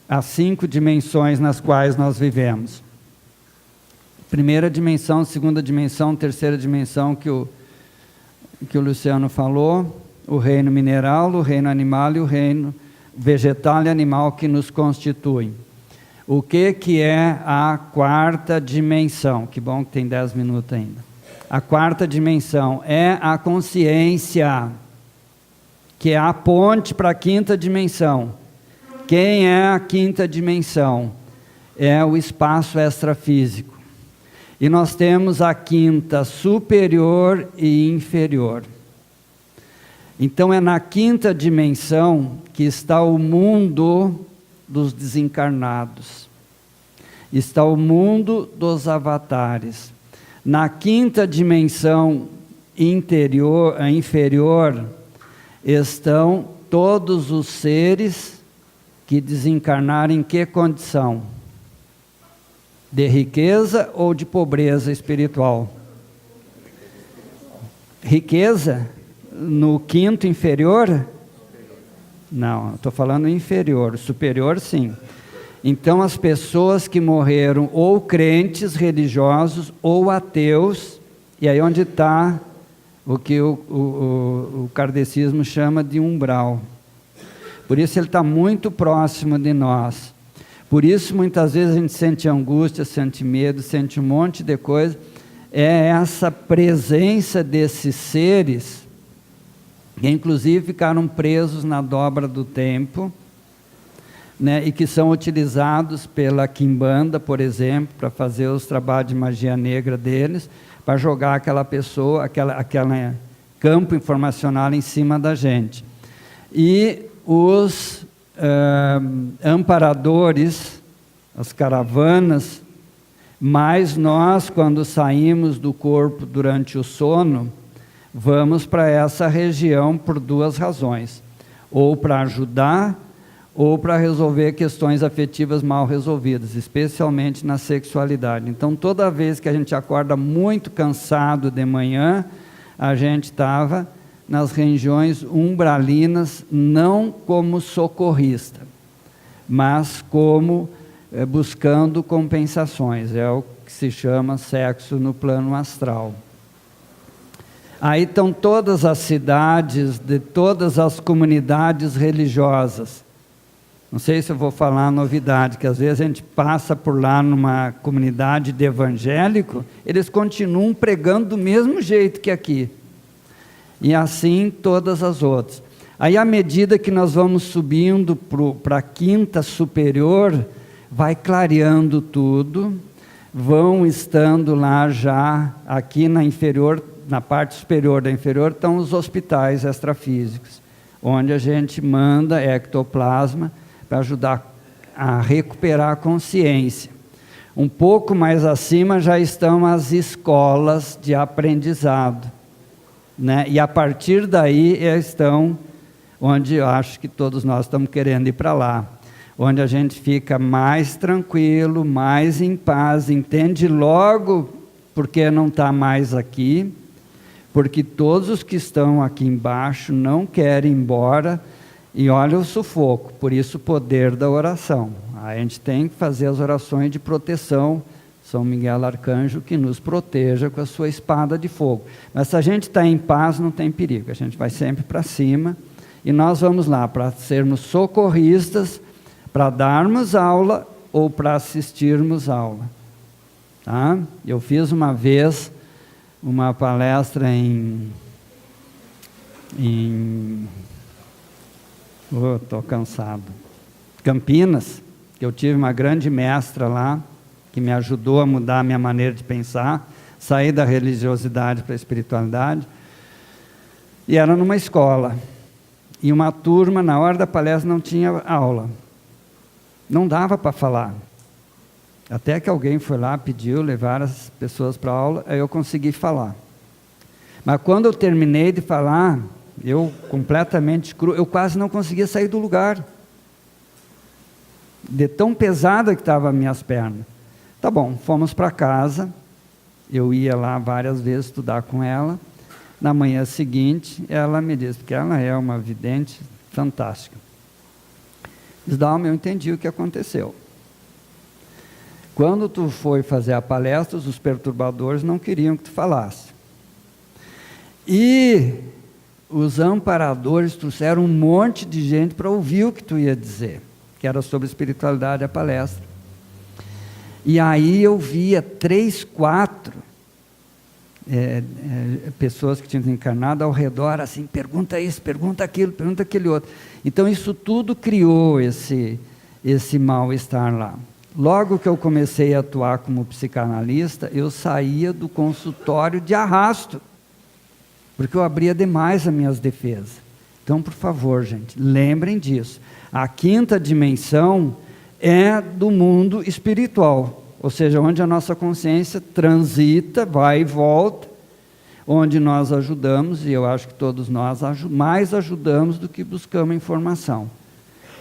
as 5 dimensões nas quais nós vivemos. Primeira dimensão, segunda dimensão, terceira dimensão que o Luciano falou, o reino mineral, o reino animal e o reino vegetal e animal que nos constituem. O que é a quarta dimensão? Que bom que tem 10 minutos ainda. A quarta dimensão é a consciência, que é a ponte para a quinta dimensão. Quem é a quinta dimensão? É o espaço extrafísico. E nós temos a quinta superior e inferior. Então é na quinta dimensão que está o mundo dos desencarnados. Está o mundo dos avatares. Na quinta dimensão inferior estão todos os seres que desencarnaram em que condição? De riqueza ou de pobreza espiritual? Riqueza no quinto inferior? Não, estou falando inferior, superior sim. Então as pessoas que morreram ou crentes religiosos ou ateus, e aí onde está o que o kardecismo chama de umbral. Por isso ele está muito próximo de nós. Por isso muitas vezes a gente sente angústia, sente medo, sente um monte de coisa. É essa presença desses seres, que inclusive ficaram presos na dobra do tempo, né, e que são utilizados pela Quimbanda, por exemplo, para fazer os trabalhos de magia negra deles, para jogar aquela pessoa, aquele campo informacional em cima da gente. E os amparadores, as caravanas, mas nós, quando saímos do corpo durante o sono, vamos para essa região por 2 razões. Ou para ajudar, ou para resolver questões afetivas mal resolvidas, especialmente na sexualidade. Então, toda vez que a gente acorda muito cansado de manhã, a gente estava nas regiões umbralinas, não como socorrista, mas como buscando compensações. É o que se chama sexo no plano astral. Aí estão todas as cidades, de todas as comunidades religiosas. Não sei se eu vou falar uma novidade, que às vezes a gente passa por lá numa comunidade de evangélico, eles continuam pregando do mesmo jeito que aqui. E assim todas as outras. Aí, à medida que nós vamos subindo para a quinta superior, vai clareando tudo, vão estando lá já, aqui na inferior, na parte superior da inferior, estão os hospitais extrafísicos, onde a gente manda ectoplasma para ajudar a recuperar a consciência. Um pouco mais acima já estão as escolas de aprendizado, né? E a partir daí estão onde eu acho que todos nós estamos querendo ir para lá, onde a gente fica mais tranquilo, mais em paz, entende logo porque não está mais aqui, porque todos os que estão aqui embaixo não querem ir embora, e olha o sufoco, por isso o poder da oração. A gente tem que fazer as orações de proteção, São Miguel Arcanjo que nos proteja com a sua espada de fogo. Mas se a gente está em paz, não tem perigo, a gente vai sempre para cima, e nós vamos lá para sermos socorristas, para darmos aula ou para assistirmos aula. Tá? Eu fiz uma vez uma palestra estou cansado. Campinas, que eu tive uma grande mestra lá, que me ajudou a mudar a minha maneira de pensar, sair da religiosidade para a espiritualidade, e era numa escola. E uma turma, na hora da palestra, não tinha aula. Não dava para falar. Até que alguém foi lá, pediu, levar as pessoas para a aula, aí eu consegui falar. Mas quando eu terminei de falar, eu completamente cru, eu quase não conseguia sair do lugar. De tão pesada que estavam as minhas pernas. Tá bom, fomos para casa, eu ia lá várias vezes estudar com ela. Na manhã seguinte, ela me disse, porque ela é uma vidente fantástica. Diz, Dalma, eu entendi o que aconteceu. Quando tu foi fazer a palestra, os perturbadores não queriam que tu falasse. E os amparadores trouxeram um monte de gente para ouvir o que tu ia dizer, que era sobre espiritualidade a palestra. E aí eu via 3, 4 pessoas que tinham encarnado ao redor, assim, pergunta isso, pergunta aquilo, pergunta aquele outro. Então isso tudo criou esse mal-estar lá. Logo que eu comecei a atuar como psicanalista, eu saía do consultório de arrasto, porque eu abria demais as minhas defesas. Então, por favor, gente, lembrem disso. A quinta dimensão é do mundo espiritual, ou seja, onde a nossa consciência transita, vai e volta, onde nós ajudamos, e eu acho que todos nós mais ajudamos do que buscamos informação.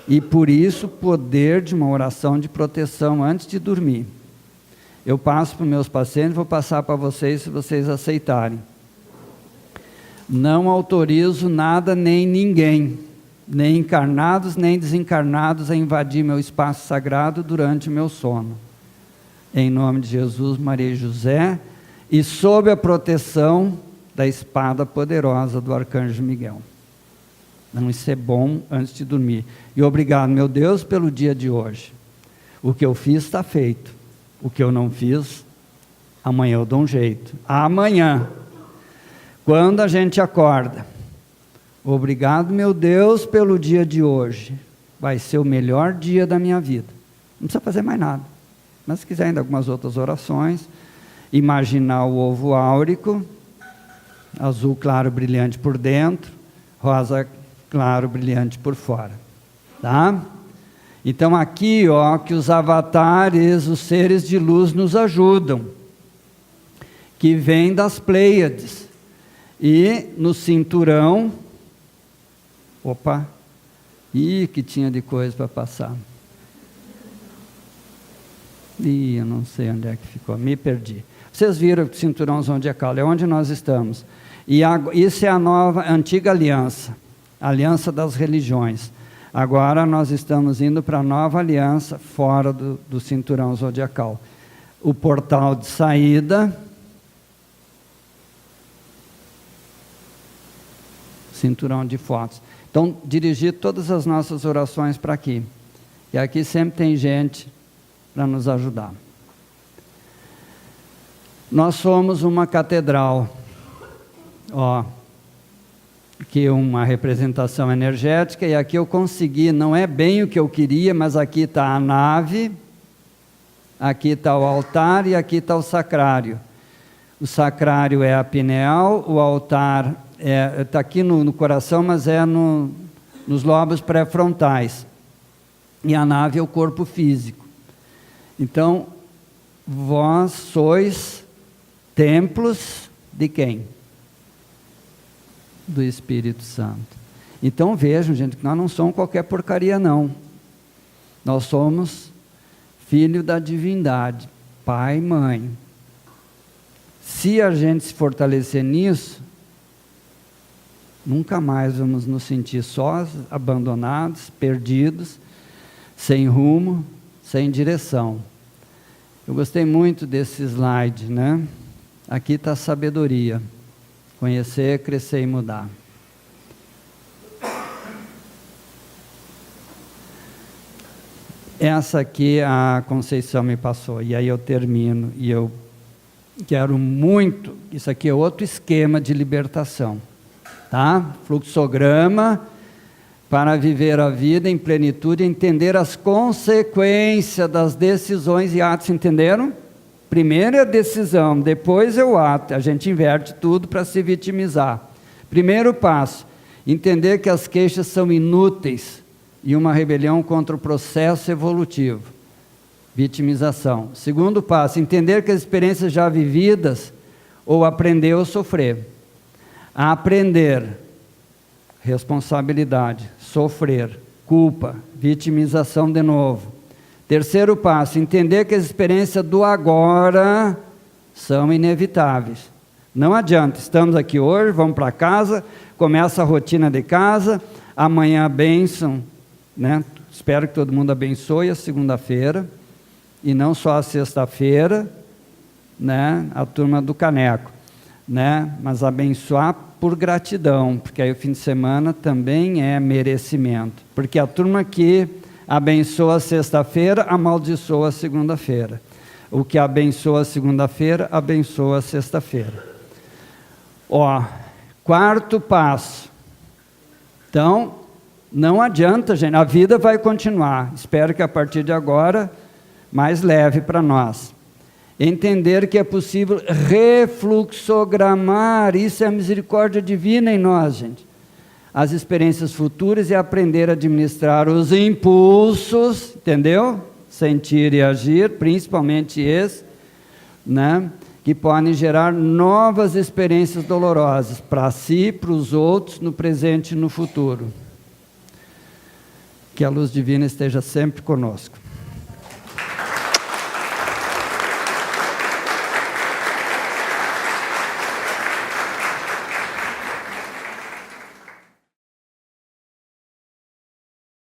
E por isso o poder de uma oração de proteção antes de dormir. Eu passo para os meus pacientes, vou passar para vocês se vocês aceitarem. Não autorizo nada nem ninguém, nem encarnados nem desencarnados, a invadir meu espaço sagrado durante o meu sono. Em nome de Jesus, Maria e José, e sob a proteção da espada poderosa do Arcanjo Miguel. Não, isso é bom antes de dormir. E obrigado, meu Deus, pelo dia de hoje. O que eu fiz está feito. O que eu não fiz, amanhã eu dou um jeito. Amanhã, quando a gente acorda, obrigado, meu Deus, pelo dia de hoje. Vai ser o melhor dia da minha vida. Não precisa fazer mais nada. Mas se quiser ainda algumas outras orações, imaginar o ovo áurico, azul claro brilhante por dentro, rosa claro brilhante por fora, tá? Então aqui, ó, que os avatares, os seres de luz nos ajudam, que vêm das Pleiades, e no cinturão, opa, que tinha de coisa para passar. Eu não sei onde é que ficou, me perdi. Vocês viram o cinturão zodiacal, é onde nós estamos. E isso é a antiga aliança, a aliança das religiões. Agora nós estamos indo para a nova aliança, fora do cinturão zodiacal. O portal de saída, cinturão de fotos. Então, dirigir todas as nossas orações para aqui. E aqui sempre tem gente para nos ajudar. Nós somos uma catedral. Ó, que uma representação energética, e aqui eu consegui, não é bem o que eu queria, mas aqui está a nave, aqui está o altar e aqui está o sacrário. O sacrário é a pineal, o altar está aqui no coração, mas é nos lobos pré-frontais. E a nave é o corpo físico. Então, vós sois templos de quem? Do Espírito Santo. Então vejam, gente, que nós não somos qualquer porcaria, não. Nós somos filho da divindade, pai e mãe. Se a gente se fortalecer nisso, nunca mais vamos nos sentir sós, abandonados, perdidos, sem rumo, sem direção. Eu gostei muito desse slide, né? Aqui está a sabedoria. Conhecer, crescer e mudar. Essa aqui a Conceição me passou, e aí eu termino, e eu quero muito, isso aqui é outro esquema de libertação, tá? Fluxograma para viver a vida em plenitude, entender as consequências das decisões e atos, entenderam? Primeiro é a decisão, depois é o ato. A gente inverte tudo para se vitimizar. Primeiro passo, entender que as queixas são inúteis e uma rebelião contra o processo evolutivo. Vitimização. Segundo passo, entender que as experiências já vividas, ou aprender ou sofrer. Aprender, responsabilidade. Sofrer, culpa. Vitimização de novo. Terceiro passo, entender que as experiências do agora são inevitáveis. Não adianta, estamos aqui hoje, vamos para casa, começa a rotina de casa, amanhã a bênção, né? Espero que todo mundo abençoe a segunda-feira, e não só a sexta-feira, né? A turma do caneco, né? Mas abençoar por gratidão, porque aí o fim de semana também é merecimento, porque a turma que abençoa a sexta-feira, amaldiçoa a segunda-feira. O que abençoa a segunda-feira, abençoa a sexta-feira. Ó, quarto passo. Então, não adianta, gente, a vida vai continuar. Espero que a partir de agora, mais leve para nós. Entender que é possível refluxogramar, isso é a misericórdia divina em nós, gente. As experiências futuras e aprender a administrar os impulsos, entendeu? Sentir e agir, principalmente esse, né? Que podem gerar novas experiências dolorosas para si, para os outros, no presente e no futuro. Que a luz divina esteja sempre conosco.